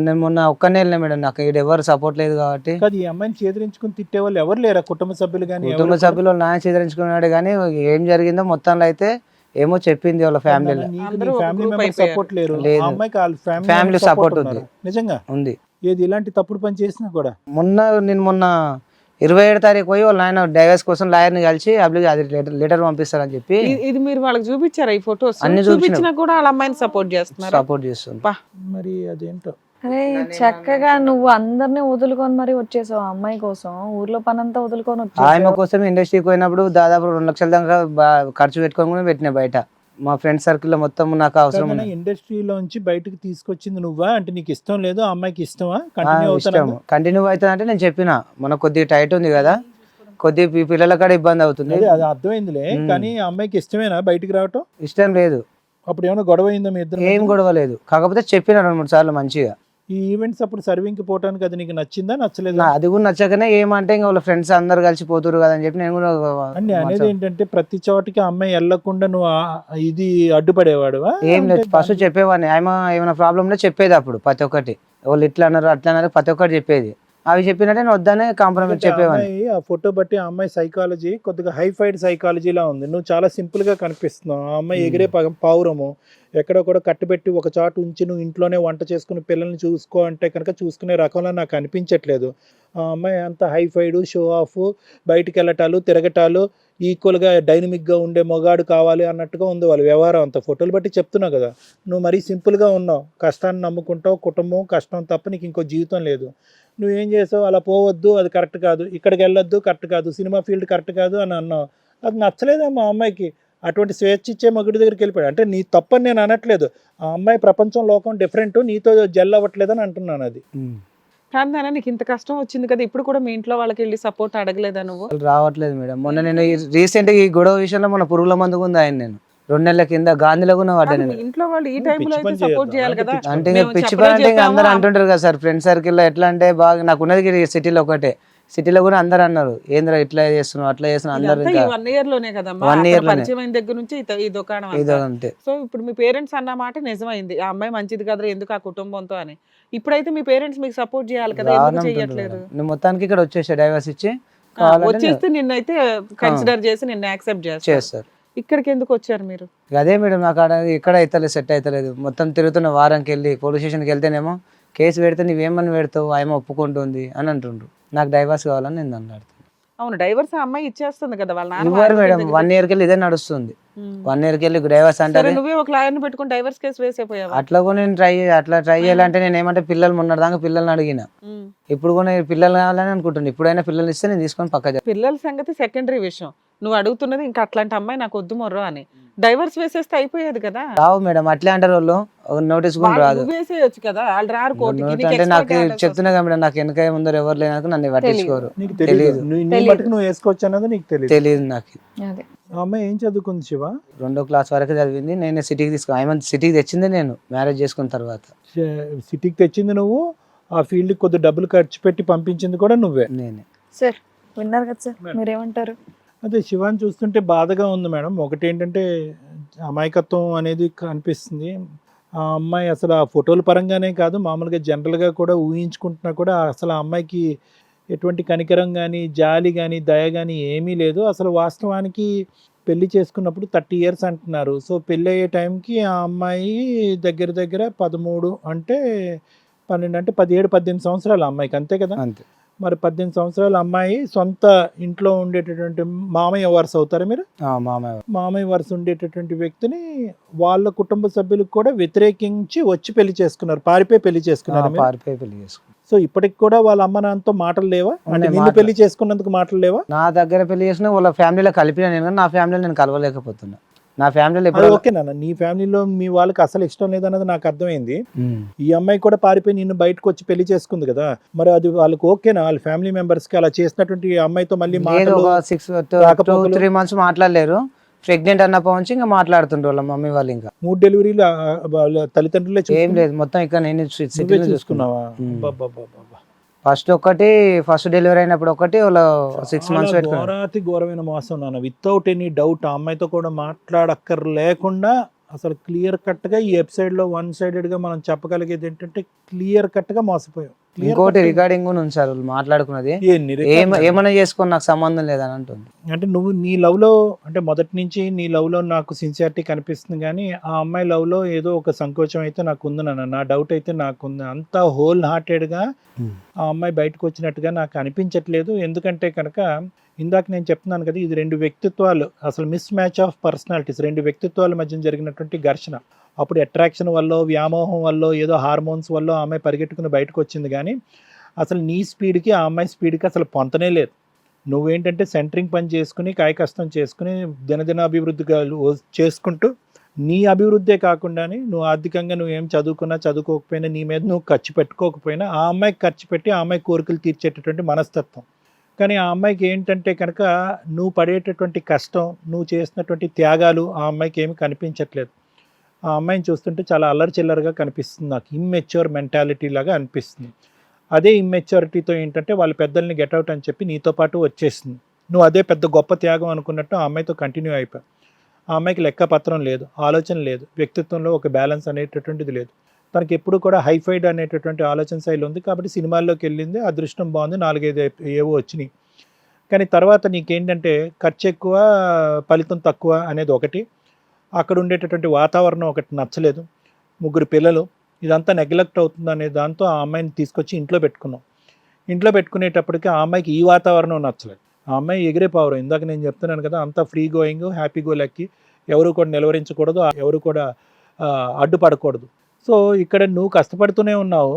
నేను మొన్న ఒక్కనే వెళ్ళినా మేడం, నాకు ఇక్కడ ఎవరు సపోర్ట్ లేదు కాబట్టి. కాదు, ఈ అమ్మాయిని చేదరించుకుని తిట్టే వాళ్ళు ఎవరు లేరా కుటుంబ సభ్యులు కానీ? కుటుంబ సభ్యులు నాయన చేదరించుకున్నాడు కానీ ఏం జరిగిందో మొత్తంలో అయితే ఏమో చెప్పింది వాళ్ళ ఫ్యామిలీలో. అందరూ ఒక ఫ్యామిలీ group మెంబర్ అయిపోయారు. సపోర్ట్ లేరు, లేదు. ఆ అమ్మాయికి వాళ్ళ Family ఫ్యామిలీ support సపోర్ట్ ఉంది. నిజంగా ఉంది. ఏది ఇలాంటి తప్పుడు పని చేసినా కూడా నేను మొన్న 27 తారీఖు పోయి వాళ్ళ ఆయన డైవర్స్ కోసం లాయర్ని కలిసి అది లెటర్ పంపిస్తారని చెప్పి ఇది మీరు వాళ్ళకి చూపించారా ఈ ఫొటోస్? అన్ని చూపించినా కూడా వాళ్ళ అమ్మాయిని సపోర్ట్ చేస్తున్నారు. సపోర్ట్ చేస్తుంది. మరి అదేంటో. అరే చక్కగా నువ్వు అందరినీ వదులుకొని మరి వచ్చేసావు ఆ అమ్మాయి కోసం, ఊర్లో పనంతా వదులుకొని ఆమె వచ్చేసావు. కోసం ఇండస్ట్రీకి పోయినప్పుడు దాదాపు 2 లక్షల దాకా ఖర్చు పెట్టుకొని కూడా పెట్టినా బయట. మా ఫ్రెండ్ సర్కిల్ లో మొత్తం నాకు అవసరం ఉంది. ఇండస్ట్రీలోంచి బయటకు తీసుకొచ్చింది నువ్వా? అంటే నీకు ఇష్టం లేదు, ఆ అమ్మాయికి ఇష్టమా? కంటిన్యూ ఇష్టం అవుతాను. కంటిన్యూ అవుతుందంటే నేను చెప్పిన మన కొద్దిగా టైట్ ఉంది కదా, కొద్దిగా పిల్లల కాడ ఇబ్బంది అవుతుంది, అది అర్థమైందిలే, కానీ ఆ అమ్మాయికి ఇష్టమేనా బయటికి రావటం? ఇష్టం లేదు. అప్పుడు ఏమైనా గొడవ అయిందా మీ ఇద్దరు? ఏం గొడవ లేదు, కాకపోతే చెప్పిన 2-3 సార్లు మంచిగా. ఈ ఈవెంట్స్ అప్పుడు సర్వింగ్ కి పోవటానికి అది నీకు నచ్చిందా నచ్చలేదు? అది కూడా నచ్చకనే ఏమంటే ఇంకా వాళ్ళ ఫ్రెండ్స్ అందరు కలిసి పోతురు కదా అని చెప్పి నేను కూడా అండి అనేది ఏంటంటే ప్రతి చోటికి ఆ అమ్మాయి వెళ్లకుండా నువ్వు ఇది అడ్డుపడేవాడువా? ఏం లేదు, ఫస్ట్ చెప్పేవాడిని. ఆమె ఏమైనా ప్రాబ్లం ఉంటే చెప్పేది అప్పుడు ప్రతి ఒక్కటి, వాళ్ళు ఇట్లా అన్నారు అట్లా అన్నారు ప్రతి ఒక్కటి చెప్పేది. అవి చెప్పినట్టే నేను వద్దనే కాంప్రమైజ్ చెప్పేవాడిని. ఆ ఫోటో బట్టి ఆ అమ్మాయి సైకాలజీ కొద్దిగా హైఫైడ్ సైకాలజీలా ఉంది. నువ్వు చాలా సింపుల్ గా కనిపిస్తున్నావు. ఆ అమ్మాయి ఎగిరే పావురము ఎక్కడో కూడా కట్టుబెట్టి ఒక చాటు ఉంచి నువ్వు ఇంట్లోనే వంట చేసుకుని పిల్లల్ని చూసుకో అంటే కనుక చూసుకునే రకంలో నాకు అనిపించట్లేదు. ఆ అమ్మాయి అంత హైఫైడ్, షో ఆఫ్, బయటికి వెళ్ళటాలు తిరగటాలు, ఈక్వల్గా డైనమిక్గా ఉండే మొగాడు కావాలి అన్నట్టుగా ఉంది వాళ్ళ వ్యవహారం అంతా. ఫోటోలు బట్టి చెప్తున్నావు కదా, నువ్వు మరీ సింపుల్గా ఉన్నావు, కష్టాన్ని నమ్ముకుంటావు, కుటుంబం కష్టం తప్ప నీకు ఇంకో జీవితం లేదు. నువ్వేం చేసావు, అలా పోవద్దు, అది కరెక్ట్ కాదు, ఇక్కడికి వెళ్ళొద్దు, కరెక్ట్ కాదు, సినిమా ఫీల్డ్ కరెక్ట్ కాదు అని అన్నావు. అది నచ్చలేదేమో ఆ అమ్మాయికి. అటువంటి స్వేచ్ఛ ఇచ్చే మగుడి దగ్గరికి వెళ్ళిపోయాడు. అంటే నీ తప్పని నేను అనట్లేదు, ఆ అమ్మాయి ప్రపంచం లోకం డిఫరెంట్, నీతో జెల్ అవ్వట్లేదని అంటున్నాను. అది కానీ నాన్న నీకు ఇంత కష్టం వచ్చింది కదా, ఇప్పుడు కూడా మీ ఇంట్లో వాళ్ళకి వెళ్ళి సపోర్ట్ అడగలేదా నువ్వు? రావట్లేదు మేడం. మొన్న నేను రీసెంట్ గా ఈ గొడవ విషయంలో మొన్న పురుగుల మందుకు ఉంది ఆయన, నేను 2 నెలల కింద గాంధీలో కూడా పడ్డా. మీ నేను ఇంట్లో వాళ్ళు ఈ టైంలో అయితే సపోర్ట్ చేయాలి కదా. అంటే ఇంకా మేము పిచ్చి చెప్పలే పని అంటే ఇంకా అందరు చెప్పామా? అంటుంటారు కదా సార్ ఫ్రెండ్ సర్కిల్ లో. ఎట్లా అంటే బాగా నాకు ఉన్నది సిటీలో ఒకటే, సిటీలో కూడా అందరు అన్నారు ఏంద్రా ఇట్లా చేస్తున్నావు అట్లా చేస్తున్నావు అందరు. ఇదంతా ఇంకా ఈ 1 year లోనే కదమ్మా, 1 year అక్కడ లోనే. పరిచయం అయిన దగ్గర నుంచి ఈ దుకాణం ఇదో అంతా. అంతే. సో ఇప్పుడు మీ పేరెంట్స్ అన్న మాట నిజమైంది, ఆ అమ్మాయి మంచిది కదరా ఎందుకు ఆ కుటుంబంతో అని. ఇప్పుడైతే మీ పేరెంట్స్ మీకు సపోర్ట్ చేయాలి కదా, ఎందుకు రానంటుండ్రు చెయ్యట్లేదు? మేడం. నేను మొత్తానికి ఇక్కడ వచ్చేసా డైవర్స్ ఇచ్చి, ఆ, కావాలంటే వచ్చేస్తే నిన్నైతే కన్సిడర్ చేసి నిన్ను యాక్సెప్ట్ చేస్తారు. చేస్తారు. ఇక్కడికి ఎందుకు వచ్చారు మీరు? అదే మేడం నాకు ఆడ ఎక్కడ అవుతలేదు, సెట్ అవుతలేదు. మొత్తం తిరుగుతున్న వారానికి వెళ్ళి పోలీస్ స్టేషన్కి వెళ్తేనేమో కేసు పెడితే నువ్వేమని పెడతావు, ఆమె ఒప్పుకుంటుంది అని అంటుండ్రు. నాకు డైవర్స్ కావాలని నేను అన్నాడు. అవును, డైవర్స్ ఆ అమ్మాయి ఇచ్చేస్తుంది కదా వాళ్ళ నాన్న. ఇవ్వరు మేడం, 1 year కెళ్ళి ఇదే నడుస్తుంది. 1 year కెళ్ళి డైవర్స్ అంటే సరే నువ్వే ఒక లాయర్ని పెట్టుకుని డైవర్స్ కేసు వేసేపోయావా? అట్లా కూడా నేను ట్రై చేయాలంటే నేను ఏమంటే పిల్లలు మొన్నటి దాకా పిల్లల్ని అడిగిన, ఇప్పుడు కూడా నేను పిల్లలు కావాలని అనుకుంటున్నాను. ఇప్పుడైనా పిల్లలు ఇస్తే నేను తీసుకొని పక్క పిల్లల సంగతి సెకండరీ విషయం, నువ్వు అడుగుతున్నది ఇంకా అట్లాంటి అమ్మాయి నాకు వద్దు మొర్రో అని. డైవర్స్ వేసేస్తే అయిపోయేది కదా. రావు మేడం, అట్లే అంటారు వాళ్ళు, నోటీస్ కూడా రాదు. నువ్వు వేసేయచ్చు కదా, వాళ్ళు రారు కోర్టుకి. నీకు అంటే నాకు expert orders చెప్తున్నా కదా మేడం, నాకు వెనక ముందర ఎవరు లేనాక నన్ను పట్టించుకోరు. నీకు తెలియదు, నీ మటుకు నువ్వు వేసుకోవచ్చు అన్నది నీకు తెలియదు. తెలియదు నాకు. అదే ఆ అమ్మాయి ఏం చదువుకుంది శివ? 2వ క్లాస్ వరకు చదివింది. నేను సిటీకి సిటీకి తెచ్చింది నేను మ్యారేజ్ చేసుకున్న తర్వాత. సిటీకి తెచ్చింది నువ్వు, ఆ ఫీల్డ్ కొద్ది డబ్బులు ఖర్చు పెట్టి పంపించింది కూడా నువ్వే. నేనే. సార్ విన్నారు కదా సార్, మీరేమంటారు? అదే శివాని చూస్తుంటే బాధగా ఉంది మేడం. ఒకటి ఏంటంటే అమాయకత్వం అనేది కనిపిస్తుంది. ఆ అమ్మాయి అసలు ఆ ఫోటోల పరంగానే కాదు, మామూలుగా జనరల్గా కూడా ఊహించుకుంటున్నా కూడా అసలు ఆ అమ్మాయికి ఎటువంటి కనికరం కానీ జాలి కానీ దయ కానీ ఏమీ లేదు. అసలు వాస్తవానికి పెళ్లి చేసుకున్నప్పుడు 30 years అంటున్నారు. సో పెళ్ళి అయ్యే టైంకి ఆ అమ్మాయి దగ్గర దగ్గర 13 అంటే 12 అంటే 17-18 సంవత్సరాలు అమ్మాయికి, అంతే కదా? అంతే. మరి 18 సంవత్సరాల అమ్మాయి సొంత ఇంట్లో ఉండేటటువంటి మామయ్య వరుస అవుతారా మీరు? మామయ్య. మామయ్య వరుస ఉండేటటువంటి వ్యక్తిని వాళ్ళ కుటుంబ సభ్యులకు కూడా వ్యతిరేకించి వచ్చి పెళ్లి చేసుకున్నారు, పారిపోయి పెళ్లి చేసుకున్నారు మీరు? పారిపోయి పెళ్లి చేసుకున్నాను. సో ఇప్పటికి కూడా వాళ్ళ అమ్మ నాన్నతో మాటలు లేవా? అంటే నిన్ను పెళ్లి చేసుకున్నందుకు మాటలు లేవా? నా దగ్గర పెళ్లి చేసిన వాళ్ళ ఫ్యామిలీలో కలిపిన నేను, కానీ నా ఫ్యామిలీలో నేను కలవలేకపోతున్నా. నా ఫ్యామిలీలో అది ఓకే నాన్న, నీ ఫ్యామిలీలో మీ వాళ్ళకి అసలు ఇష్టం లేదన్నది నాకు అర్థమైంది. ఈ అమ్మాయి కూడా పారిపోయి నిన్ను బయటకు వచ్చి పెళ్లి చేసుకుంది కదా, మరి అది వాళ్ళకి ఓకేనా? వాళ్ళ ఫ్యామిలీ మెంబర్స్ కి అలా చేసినటువంటి ఈ అమ్మాయితో మళ్ళీ మాటలు 2-3 months మాట్లాడలేరు. ప్రెగ్నెంట్ అన్నప్పటి నుంచి ఇంకా మాట్లాడుతుండ్రు వాళ్ళ మమ్మీ వాళ్ళు. ఇంకా 3 డెలివరీలు వాళ్ళ తల్లిదండ్రులే ఏం లేదు, మొత్తం ఇక్కడ నేను సిటీలో చూసుకున్నావా? చూసుకున్నావా. అబ్బబ్బబ్బబ్బబ్బ. ఫస్ట్ డెలివరీ అయినప్పుడు ఒకటి వాళ్ళ 6 months చాలా పెట్టుకున్నాడు. ఘోరాతి ఘోరమైన మోసం నాన్న. వితౌట్ ఎనీ డౌట్ ఆ అమ్మాయితో కూడా మాట్లాడక్కర్ లేకుండా అసలు క్లియర్ కట్గా ఈ వెబ్సైట్లో వన్ సైడెడ్గా మనం చెప్పగలిగేది ఏంటంటే క్లియర్ కట్గా మోసపోయాం. ఇంకోటి రికార్డింగ్ కూడా ఉంచారు వాళ్ళు మాట్లాడుకున్నది. ఏమైనా చేసుకొని నాకు సంబంధం లేదని అంటుంది. అంటే నువ్వు నీ లవ్లో అంటే మొదటి నుంచి నీ లవ్లో నాకు సిన్సియారిటీ కనిపిస్తుంది, కానీ ఆ అమ్మాయి లవ్లో ఏదో ఒక సంకోచం అయితే నాకు ఉంది నాన్న. నా డౌట్ అయితే నాకుంది. అంతా హోల్ హార్టెడ్గా ఆ అమ్మాయి బయటకు వచ్చినట్టుగా నాకు అనిపించట్లేదు. ఎందుకంటే కనుక ఇందాక నేను చెప్తున్నాను కదా, ఇది 2 వ్యక్తిత్వాలు, అసలు మిస్ మ్యాచ్ ఆఫ్ పర్సనాలిటీస్, 2 వ్యక్తిత్వాల మధ్య జరిగినటువంటి ఘర్షణ. అప్పుడు అట్రాక్షన్ వల్ల, వ్యామోహం వల్ల, ఏదో హార్మోన్స్ వల్ల ఆ అమ్మాయి పరిగెట్టుకుని బయటకు వచ్చింది, కానీ అసలు నీ స్పీడ్కి ఆ అమ్మాయి స్పీడ్కి అసలు పొంతనే లేదు. నువ్వేంటంటే సెంటరింగ్ పని చేసుకుని కాయ కష్టం చేసుకుని దినదిన అభివృద్ధిగా చేసుకుంటూ నీ అభివృద్ధే కాకుండానే నువ్వు ఆర్థికంగా నువ్వేం చదువుకున్నా చదువుకోకపోయినా నీ మీద నువ్వు ఖర్చు పెట్టుకోకపోయినా ఆ అమ్మాయికి ఖర్చు పెట్టి ఆ అమ్మాయి కోరికలు తీర్చేటటువంటి మనస్తత్వం. కానీ ఆ అమ్మాయికి ఏంటంటే కనుక నువ్వు పడేటటువంటి కష్టం, నువ్వు చేసినటువంటి త్యాగాలు ఆ అమ్మాయికి ఏమి కనిపించట్లేదు. ఆ అమ్మాయిని చూస్తుంటే చాలా అల్లరి చిల్లరగా కనిపిస్తుంది నాకు. ఇమ్మెచ్యూర్ మెంటాలిటీ లాగా అనిపిస్తుంది. అదే ఇమ్మెచ్యూరిటీతో ఏంటంటే వాళ్ళ పెద్దల్ని గెట్అవుట్ అని చెప్పి నీతో పాటు వచ్చేసింది. నువ్వు అదే పెద్ద గొప్ప త్యాగం అనుకున్నట్టు ఆ అమ్మాయితో కంటిన్యూ అయిపోయావు. ఆ అమ్మాయికి లెక్కపత్రం లేదు, ఆలోచన లేదు, వ్యక్తిత్వంలో ఒక బ్యాలెన్స్ అనేటటువంటిది లేదు. తనకి ఎప్పుడు కూడా హైఫైడ్ అనేటటువంటి ఆలోచన శైలి ఉంది. కాబట్టి సినిమాల్లోకి వెళ్ళింది, అదృష్టం బాగుంది, 4-5 ఏవో వచ్చినాయి. కానీ తర్వాత నీకేంటంటే ఖర్చు ఎక్కువ, ఫలితం తక్కువ అనేది ఒకటి, అక్కడ ఉండేటటువంటి వాతావరణం ఒకటి నచ్చలేదు, 3 పిల్లలు, ఇదంతా నెగ్లెక్ట్ అవుతుంది అనే దాంతో ఆ అమ్మాయిని తీసుకొచ్చి ఇంట్లో పెట్టుకున్నాం. ఇంట్లో పెట్టుకునేటప్పటికి ఆ అమ్మాయికి ఈ వాతావరణం నచ్చలేదు. ఆ అమ్మాయి ఎగిరే పావురం. ఇందాక నేను చెప్తున్నాను కదా, అంతా free going, happy go lucky, ఎవరు కూడా నిలవరించకూడదు, ఎవరు కూడా అడ్డుపడకూడదు. సో ఇక్కడ నువ్వు కష్టపడుతూనే ఉన్నావు,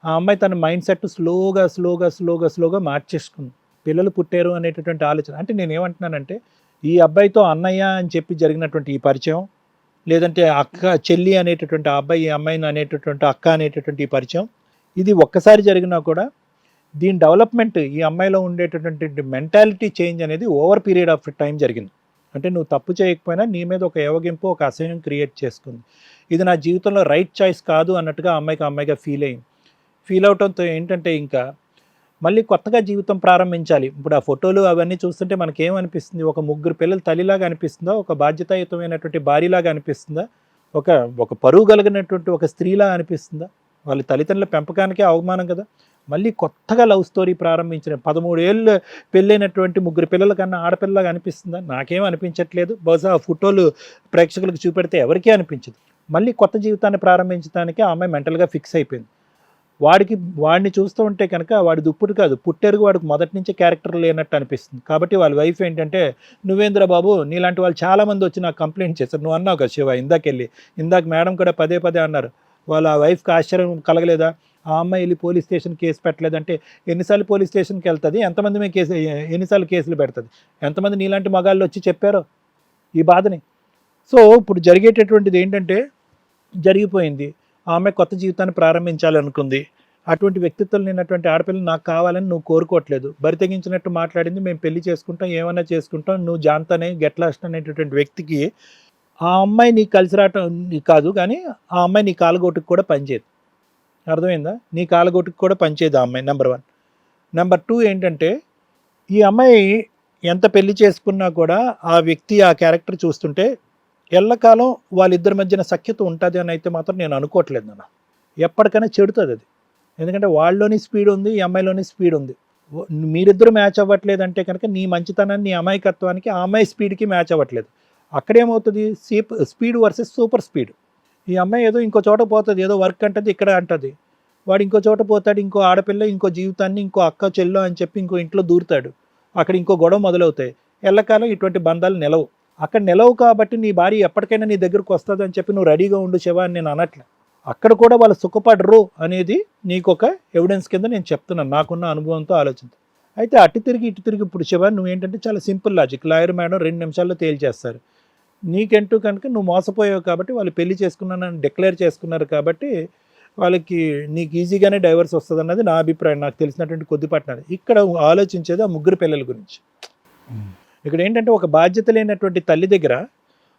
ఆ అమ్మాయి తన మైండ్ సెట్ స్లోగా మార్చేసుకుంది. పిల్లలు పుట్టారు అనేటటువంటి ఆలోచన. అంటే నేను ఏమంటున్నానంటే, ఈ అబ్బాయితో అన్నయ్య అని చెప్పి జరిగినటువంటి ఈ పరిచయం, లేదంటే అక్క చెల్లి అనేటటువంటి ఆ అబ్బాయి ఈ అమ్మాయిని అనేటటువంటి అక్క అనేటటువంటి ఈ పరిచయం, ఇది ఒక్కసారి జరిగినా కూడా దీని డెవలప్మెంట్, ఈ అమ్మాయిలో ఉండేటటువంటి మెంటాలిటీ చేంజ్ అనేది ఓవర్ పీరియడ్ ఆఫ్ టైం జరిగింది. అంటే నువ్వు తప్పు చేయకపోయినా నీ మీద ఒక ఏవగింపు, ఒక అసహ్యం క్రియేట్ చేసుకుంది. ఇది నా జీవితంలో రైట్ చాయిస్ కాదు అన్నట్టుగా అమ్మాయిగా ఫీల్ అయింది. ఫీల్ అవటంతో ఏంటంటే ఇంకా మళ్ళీ కొత్తగా జీవితం ప్రారంభించాలి. ఇప్పుడు ఆ ఫోటోలు అవన్నీ చూస్తుంటే మనకేమనిపిస్తుంది, ఒక 3 పిల్లల తల్లిలాగా అనిపిస్తుందా, ఒక బాధ్యతాయుతమైనటువంటి భార్యలాగా అనిపిస్తుందా, ఒక పరువు కలిగినటువంటి ఒక స్త్రీలా అనిపిస్తుందా? వాళ్ళ తల్లిదండ్రుల పెంపకానికే అవమానం కదా. మళ్ళీ కొత్తగా లవ్ స్టోరీ ప్రారంభించిన 13 ఏళ్ళు పెళ్ళైనటువంటి 3 పిల్లల కన్నా ఆడపిల్లలాగా అనిపిస్తుందా? నాకేం అనిపించట్లేదు. బహుశా ఆ ఫోటోలు ప్రేక్షకులకు చూపెడితే ఎవరికీ అనిపించదు. మళ్ళీ కొత్త జీవితాన్ని ప్రారంభించడానికి ఆ అమ్మాయి మెంటల్గా ఫిక్స్ అయిపోయింది. వాడిని చూస్తూ ఉంటే కనుక వాడి దుప్పుడు కాదు, పుట్టెరుగు వాడికి మొదటి నుంచి క్యారెక్టర్ లేనట్టు అనిపిస్తుంది. కాబట్టి వాళ్ళ వైఫ్ ఏంటంటే, నువ్వేంద్ర బాబు, నీలాంటి వాళ్ళు చాలామంది వచ్చి నాకు కంప్లైంట్ చేశారు, నువ్వు అన్నావు కదా శివ ఇందాక మేడం కూడా పదే అన్నారు. వాళ్ళ వైఫ్కి ఆశ్చర్యం కలగలేదా? ఆ అమ్మాయి వెళ్ళి పోలీస్ స్టేషన్ కేసు పెట్టలేదంటే ఎన్నిసార్లు పోలీస్ స్టేషన్కి వెళ్తుంది, ఎంతమంది మేము ఎన్నిసార్లు కేసులు పెడుతుంది, ఎంతమంది నీలాంటి మగాళ్ళు వచ్చి చెప్పారో ఈ బాధని. సో ఇప్పుడు జరిగేటటువంటిది ఏంటంటే, జరిగిపోయింది. ఆ అమ్మాయి కొత్త జీవితాన్ని ప్రారంభించాలనుకుంది. అటువంటి వ్యక్తిత్వం లేనటువంటి ఆడపిల్లలు నాకు కావాలని నువ్వు కోరుకోవట్లేదు. బరి తెగించినట్టు మాట్లాడింది, మేము పెళ్లి చేసుకుంటాం, ఏమన్నా చేసుకుంటాం, నువ్వు జాంతనే గెట్లాస్ట్ అనేటటువంటి వ్యక్తికి ఆ అమ్మాయి నీకు కలిసి రావటం కాదు, కానీ ఆ అమ్మాయి నీ కాలగోటుకు కూడా పనిచేయదు. అర్థమైందా? నీ కాలగోటుకు కూడా పనిచేయదు ఆ అమ్మాయి. నెంబర్ 1. నెంబర్ 2 ఏంటంటే, ఈ అమ్మాయి ఎంత పెళ్లి చేసుకున్నా కూడా ఆ వ్యక్తి, ఆ క్యారెక్టర్ చూస్తుంటే ఎల్లకాలం వాళ్ళిద్దరి మధ్యన సఖ్యత ఉంటుంది అని అయితే మాత్రం నేను అనుకోవట్లేదు నాన్న. ఎప్పటికైనా చెడుతుంది అది. ఎందుకంటే వాళ్ళలోని స్పీడ్ ఉంది, ఈ అమ్మాయిలోని స్పీడ్ ఉంది. మీరిద్దరూ మ్యాచ్ అవ్వట్లేదంటే కనుక నీ మంచితనాన్ని, నీ అమాయకత్వానికి ఆ అమ్మాయి స్పీడ్కి మ్యాచ్ అవ్వట్లేదు. అక్కడేమవుతుంది, స్పీడ్ వర్సెస్ సూపర్ స్పీడ్. ఈ అమ్మాయి ఏదో ఇంకో చోట పోతుంది, ఏదో వర్క్ అంటది, ఇక్కడ అంటది. వాడు ఇంకో చోట పోతాడు, ఇంకో ఆడపిల్ల, ఇంకో జీవితాన్ని, ఇంకో అక్క చెల్లో అని చెప్పి ఇంకో ఇంట్లో దూరుతాడు. అక్కడ ఇంకో గొడవ మొదలవుతాయి. ఎల్లకాలం ఇటువంటి బంధాలు నిలవు. అక్కడ నిలవు కాబట్టి నీ భార్య ఎప్పటికైనా నీ దగ్గరకు వస్తుంది అని చెప్పి నువ్వు రెడీగా ఉండు శివ అని నేను అనట్లే. అక్కడ కూడా వాళ్ళు సుఖపడరు అనేది నీకు ఒక ఎవిడెన్స్ కింద నేను చెప్తున్నాను, నాకున్న అనుభవంతో ఆలోచన. అయితే అటు తిరిగి ఇప్పుడు శివ నువ్వేంటంటే చాలా సింపుల్ లాజిక్, లాయర్ మేడం 2 నిమిషాల్లో తేల్చేస్తారు. నీకంటూ కనుక నువ్వు మోసపోయావు కాబట్టి వాళ్ళు పెళ్లి చేసుకున్నానని డిక్లేర్ చేసుకున్నారు కాబట్టి వాళ్ళకి నీకు ఈజీగానే డైవర్స్ వస్తుంది అన్నది నా అభిప్రాయం, నాకు తెలిసినటువంటి కొద్దిపాటినది. ఇక్కడ ఆలోచించేది ఆ 3 పిల్లల గురించి. ఇక్కడ ఏంటంటే, ఒక బాధ్యత లేనటువంటి తల్లి దగ్గర,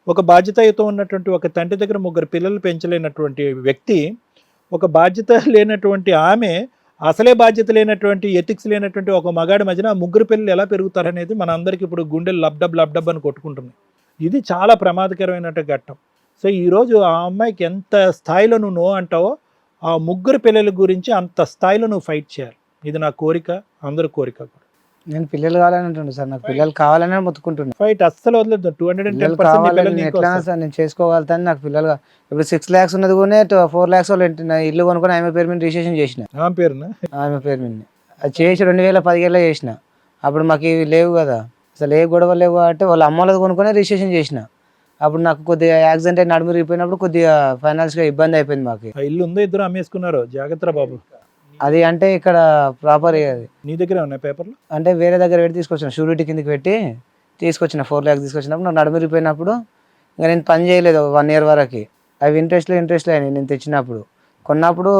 ఒక బాధ్యతతో ఉన్నటువంటి ఒక తండ్రి దగ్గర 3 పిల్లలు పెంచలేనటువంటి వ్యక్తి, ఒక బాధ్యత లేనటువంటి ఆమె అసలే బాధ్యత లేనటువంటి ఎథిక్స్ లేనటువంటి ఒక మగాడి మధ్యన ఆ ముగ్గురు పిల్లలు ఎలా పెరుగుతారనేది మన అందరికి ఇప్పుడు గుండెలు లబ్డబ్ అని కొట్టుకుంటుంది. ఇది చాలా ప్రమాదకరమైన ఘట్టం. సో ఈరోజు ఆ అమ్మాయికి ఎంత స్థాయిలో నువ్వు నో అంటావో ఆ ముగ్గురు పిల్లల గురించి అంత స్థాయిలో నువ్వు ఫైట్ చేయాలి. ఇది నా కోరిక, అందరి కోరిక కూడా. నేను పిల్లలు కావాలని అంటుండే సార్, నాకు పిల్లలు కావాలనే మొత్తుకుంటున్నా. ఫైట్ అస్సలు వదలదు. పిల్లలు 210% కావాలని పిల్లలు నేను నీకు ఎట్లా వస్తారు. సార్ నేను చేసుకోగలుగుతాను. నాకు పిల్లలు ఇప్పుడు 6 lakhs ఉన్నది కూడా 4 lakhs వాళ్ళు ఇల్లు కొనుక్కొని ఆమె పేరు మీద రిజిస్ట్రేషన్ చేసిన. ఆ పేరున ఆమె పేరు మీద అది చేసి 2017లో చేసిన. అప్పుడు మాకు ఇవి లేవు కదా, అసలు ఏ గొడవ లేవు కాబట్టి వాళ్ళ అమ్మలది కొనుక్కొని రిజిస్ట్రేషన్ చేసిన. అప్పుడు నాకు కొద్దిగా యాక్సిడెంట్ అయి నడుము రిగిపోయినప్పుడు కొద్దిగా ఫైనాన్స్గా ఇబ్బంది అయిపోయింది మాకు. ఆ ఇల్లు ఉందో ఇద్దరు అమ్మేసుకున్నారు. జాగ్రత్త బాబు. అది అంటే ఇక్కడ ప్రాపర్ అది నీ దగ్గరే ఉన్నాయి పేపర్లు? అంటే వేరే దగ్గర పెట్టి తీసుకొచ్చిన, షూరిటీ కిందకి పెట్టి తీసుకొచ్చిన. 4 lakhs తీసుకొచ్చినప్పుడు నాకు నడుము విరిగిపోయినప్పుడు ఇంకా నేను పని చేయలేదు 1 year వరకు. అవి ఇంట్రెస్ట్ అయినాయి నేను తెచ్చినప్పుడు. కొన్నప్పుడు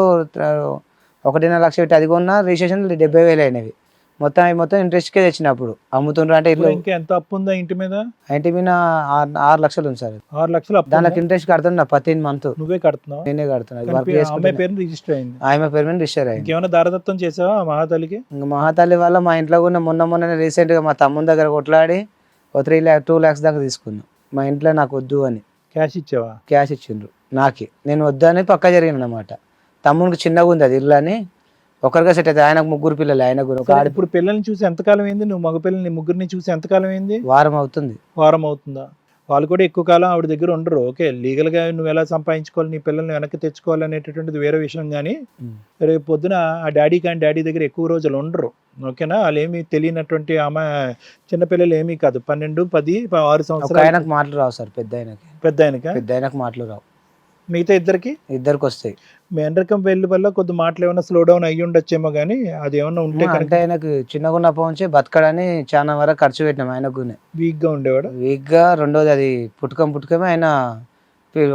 1.5 lakhs పెట్టి అది కొన్నా, రిజిస్ట్రేషన్ 70,000 అయినవి. మొత్తం ఇంట్రెస్ట్కే తెచ్చినప్పుడు. అమ్ముతుండ్రు అంటే ఇల్లు ఇంకా ఎంత అప్పు ఉందా ఇంటి మీద? ఇంటి మీద 6 lakhs ఉంది సార్. 6 లక్షలు అప్పు. దానికి ఇంట్రెస్ట్ కడుతున్నా 13 months. నువ్వే కడుతున్నావు? నేనే కడుతున్నా. కానీ వర్క్ అమ్మాయి చేసుకుంటున్నా. పేరు రిజిస్టర్ అయింది. ఆమె పేరు మీద రిజిస్టర్ అయింది. ఇంకేమైనా దారదత్తం చేసావా మహాతల్లికి? ఇంకా మహాతల్లి వల్ల మా ఇంట్లో కూడా మొన్ననే రీసెంట్గా మా తమ్ముని దగ్గర కొట్లాడి 2 lakhs దాకా తీసుకున్నాం. మా ఇంట్లో నాకు వద్దు అని క్యాష్ ఇచ్చావా? క్యాష్ ఇచ్చిండ్రు నాకి. నేను వద్దని పక్క జరిగిన అనమాట. తమ్మునికి చిన్నగా ఉంది అది ఇల్లు అని ఒకరిగా సెట్ అయితే. ఆయనకు 3 పిల్లలు, ఆయన కూడా ఒక సరే, ఆడ ఇప్పుడు పిల్లల్ని చూసి ఎంతకాలం అయింది? నువ్వు మగ పిల్లల్ని ముగ్గురిని చూసి ఎంతకాలం అయింది? వారం అవుతుంది. వారం అవుతుందా? వాళ్ళు కూడా ఎక్కువ కాలం ఆవిడ దగ్గర ఉండరు. ఓకే, లీగల్గా నువ్వు ఎలా సంపాదించుకోవాలి, నీ పిల్లల్ని వెనక్కి తెచ్చుకోవాలి అనేటటువంటిది వేరే విషయం. కానీ రేపు పొద్దున ఆ డాడీ దగ్గర ఎక్కువ రోజులు ఉండరు. ఓకేనా? వాళ్ళు ఏమీ తెలియనటువంటి ఆమె చిన్నపిల్లలు ఏమీ కాదు. 12, 10, 6 ఒక సంవత్సరాలు. ఆయనకు మాటలు రావు సార్, పెద్ద ఆయనకి మాటలు రావు. మిగతా ఇద్దరికి వస్తాయి. మేనరకం వెళ్ళి వల్ల కొద్ది మాటలు ఏమైనా స్లో డౌన్ అయ్యి ఉండొచ్చేమో, కానీ అది ఏమన్నా ఉంటే అంటే కనుక ఆయనకు చిన్నగా ఉన్నప్పటి నుంచి బతకడని చాలా వరకు ఖర్చు పెట్టినాం. ఆయనకు వీక్ గా ఉండేవాడు. వీక్గా. రెండోది అది పుట్టుకమే ఆయన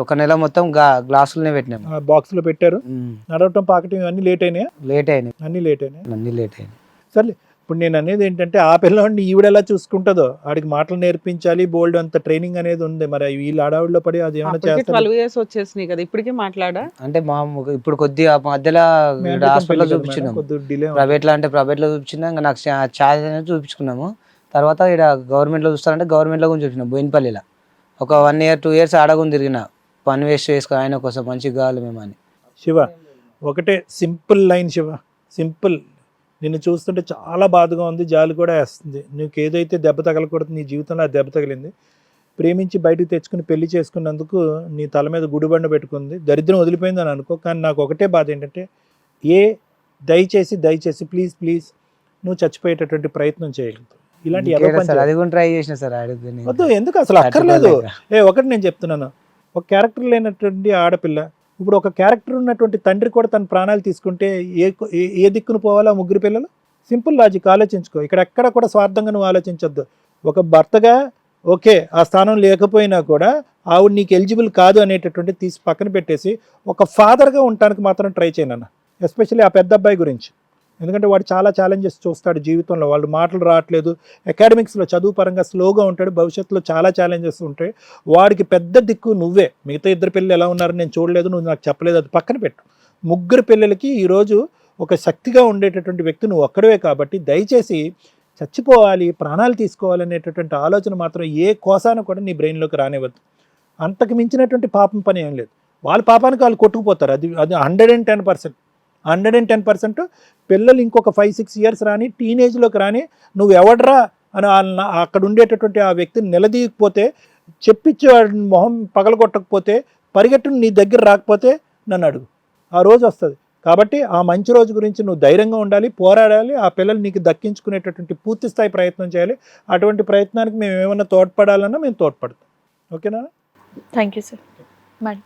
1 నెల మొత్తం గ్లాసులనే పెట్టినాం. బాక్స్ లో పెట్టారు. నడవటం, పాకటం అన్ని లేట్ అయినాయి. అన్ని లేట్ అయినాయి. సర్లే, ఇప్పుడు నేను అనేది ఏంటంటే ఆ పిల్లవాడిని ఈవిడ ఎలా చూసుకుంటుందో, ఆడికి మాటలు నేర్పించాలి, బోల్డ్ అంత ట్రైనింగ్ అనేది ఉంది. మరి వీళ్ళు ఆడవాళ్ళలో పడి అది ఏమైనా చేస్తారు? 12 years వచ్చేసినాయి కదా, ఇప్పటికే మాట్లాడా? అంటే ఇప్పుడు కొద్దిగా మధ్యలో హాస్పిటల్లో చూపించినాం. ప్రైవేట్ లో చూపించినా. ఇంకా నాకు ఛార్జ్ అనేది చూపించుకున్నాము. తర్వాత ఇక్కడ గవర్నమెంట్ లో చూస్తారంటే గవర్నమెంట్ లో కూడా చూపించినాం. బోయినపల్లిలో ఒక 1 year 2 years ఆడకుండా తిరిగిన. పని వేస్ట్ చేసుకో, ఆయన కోసం మంచిగా కావాలి మేము అని. శివ, ఒకటే సింపుల్ లైన్ శివ, సింపుల్. నిన్ను చూస్తుంటే చాలా బాధగా ఉంది, జాలి కూడా వేస్తుంది. నీకు ఏదైతే దెబ్బ తగలకూడదు నీ జీవితంలో ఆ దెబ్బ తగిలింది. ప్రేమించి బయటకు తెచ్చుకుని పెళ్లి చేసుకున్నందుకు నీ తల మీద గుడిబండ పెట్టుకుంది. దరిద్రం వదిలిపోయిందని అనుకో. కానీ నాకు ఒకటే బాధ ఏంటంటే, దయచేసి ప్లీజ్ నువ్వు చచ్చిపోయేటటువంటి ప్రయత్నం చేయగలుగుతావు. ఇలాంటి అది కూడా ట్రై చేసిన సార్. వద్దు, ఎందుకు అసలు అక్కర్లేదు. ఒకటి నేను చెప్తున్నాను, ఒక క్యారెక్టర్ లేనటువంటి ఆడపిల్ల, ఇప్పుడు ఒక క్యారెక్టర్ ఉన్నటువంటి తండ్రి కూడా తన ప్రాణాలు తీసుకుంటే ఏ దిక్కును పోవాలో 3 పిల్లలు? సింపుల్ లాజిక్ ఆలోచించుకో. ఇక్కడ ఎక్కడ కూడా స్వార్థంగా నువ్వు ఆలోచించొద్దు. ఒక భర్తగా ఓకే, ఆ స్థానం లేకపోయినా కూడా ఆవిడ నీకు ఎలిజిబుల్ కాదు అనేటటువంటి తీసి పక్కన పెట్టేసి ఒక ఫాదర్గా ఉండటానికి మాత్రం ట్రై చేయనన్న. ఎస్పెషల్లీ ఆ పెద్ద అబ్బాయి గురించి. ఎందుకంటే వాడు చాలా ఛాలెంజెస్ చూస్తాడు జీవితంలో. వాళ్ళు మాటలు రావట్లేదు, అకాడమిక్స్లో చదువు పరంగా స్లోగా ఉంటాడు, భవిష్యత్తులో చాలా ఛాలెంజెస్ ఉంటాయి. వాడికి పెద్ద దిక్కు నువ్వే. మిగతా 2 పిల్లలు ఎలా ఉన్నారని నేను చూడలేదు, నువ్వు నాకు చెప్పలేదు, అది పక్కన పెట్టు. 3 పిల్లలకి ఈరోజు ఒక శక్తిగా ఉండేటటువంటి వ్యక్తి నువ్వు ఒక్కడవే. కాబట్టి దయచేసి చచ్చిపోవాలి, ప్రాణాలు తీసుకోవాలి అనేటటువంటి ఆలోచన మాత్రం ఏ కోసాన కూడా నీ బ్రెయిన్లోకి రానివ్వద్దు. అంతకు మించినటువంటి పాపం పని ఏం లేదు. వాళ్ళ పాపానికి వాళ్ళు కొట్టుకుపోతారు. అది 110%. పిల్లలు ఇంకొక 5-6 years రాని, టీనేజ్లోకి రాని, నువ్వు ఎవడరా అని అక్కడ ఉండేటటువంటి ఆ వ్యక్తిని నిలదీయకపోతే, చెప్పించి వాడి మొహం పగలగొట్టకపోతే, పరిగెట్టును నీ దగ్గర రాకపోతే నన్ను అడుగు. ఆ రోజు వస్తుంది. కాబట్టి ఆ మంచి రోజు గురించి నువ్వు ధైర్యంగా ఉండాలి, పోరాడాలి. ఆ పిల్లలు నీకు దక్కించుకునేటటువంటి పూర్తి స్థాయి ప్రయత్నం చేయాలి. అటువంటి ప్రయత్నానికి మేము ఏమైనా తోడ్పడాలన్నా మేము తోడ్పడతాం. ఓకేనా? Thank you sir. మేడం,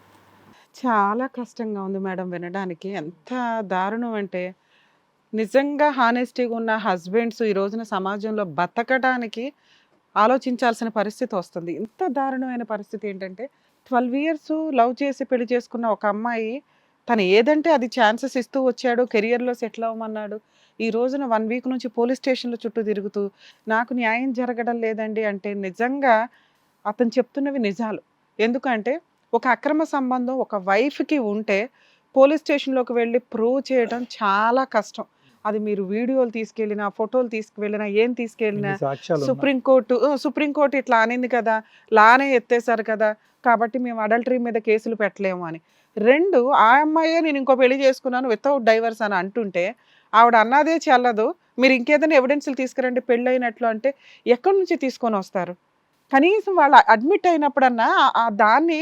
చాలా కష్టంగా ఉంది మేడం వినడానికి. ఎంత దారుణం అంటే, నిజంగా హానెస్టీగా ఉన్న హస్బెండ్స్ ఈ రోజున సమాజంలో బతకడానికి ఆలోచించాల్సిన పరిస్థితి వస్తుంది. ఇంత దారుణమైన పరిస్థితి ఏంటంటే, 12 years లవ్ చేసి పెళ్లి చేసుకున్న ఒక అమ్మాయి తను ఏదంటే అది ఛాన్సెస్ ఇస్తూ వచ్చాడు, కెరియర్లో సెటిల్ అవ్వమన్నాడు. ఈ రోజున 1 week నుంచి పోలీస్ స్టేషన్ల చుట్టూ తిరుగుతూ నాకు న్యాయం జరగడం లేదండి అంటే, నిజంగా అతను చెప్తున్నవి నిజాలు. ఎందుకంటే ఒక అక్రమ సంబంధం ఒక వైఫ్కి ఉంటే పోలీస్ స్టేషన్లోకి వెళ్ళి ప్రూవ్ చేయడం చాలా కష్టం. అది మీరు వీడియోలు తీసుకెళ్ళినా, ఫోటోలు తీసుకువెళ్ళినా, ఏం తీసుకెళ్ళినా ఇన్ని సాక్ష్యాలు ఉన్నాయి. సుప్రీంకోర్టు ఇట్లా అనింది కదా, లానే ఎత్తేసారు కదా, కాబట్టి మేము అడల్టరీ మీద కేసులు పెట్టలేము అని. 2, ఆ అమ్మాయే నేను ఇంకో పెళ్లి చేసుకున్నాను వితౌట్ డైవర్స్ అని అంటుంటే ఆవిడ అన్నదే చెల్లదు, మీరు ఇంకేదైనా ఎవిడెన్స్లు తీసుకురండి పెళ్ళైనట్లు అంటే ఎక్కడి నుంచి తీసుకొని వస్తారు? కనీసం వాళ్ళు అడ్మిట్ అయినప్పుడన్నా దాన్ని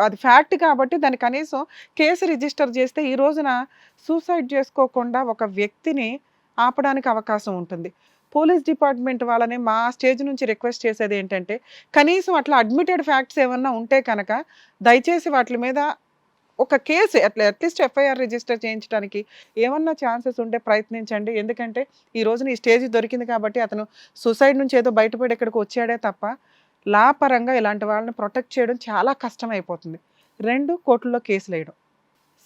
అది ఫ్యాక్ట్ కాబట్టి దాన్ని కనీసం కేసు రిజిస్టర్ చేస్తే ఈ రోజున సూసైడ్ చేసుకోకుండా ఒక వ్యక్తిని ఆపడానికి అవకాశం ఉంటుంది. పోలీస్ డిపార్ట్మెంట్ వాళ్ళని మా స్టేజ్ నుంచి రిక్వెస్ట్ చేసేది ఏంటంటే కనీసం అట్లా అడ్మిటెడ్ ఫ్యాక్ట్స్ ఏమన్నా ఉంటే కనుక దయచేసి వాటి మీద ఒక కేసు అట్లీస్ట్ ఎఫ్ఐఆర్ రిజిస్టర్ చేయించడానికి ఏమన్నా ఛాన్సెస్ ఉంటే ప్రయత్నించండి. ఎందుకంటే ఈ రోజున ఈ స్టేజ్ దొరికింది కాబట్టి అతను సూసైడ్ నుంచి ఏదో బయటపడి ఇక్కడికి వచ్చాడే తప్ప లా పరంగా ఇలాంటి వాళ్ళని ప్రొటెక్ట్ చేయడం చాలా కష్టం అయిపోతుంది. 2, కోర్టుల్లో కేసులు వేయడం.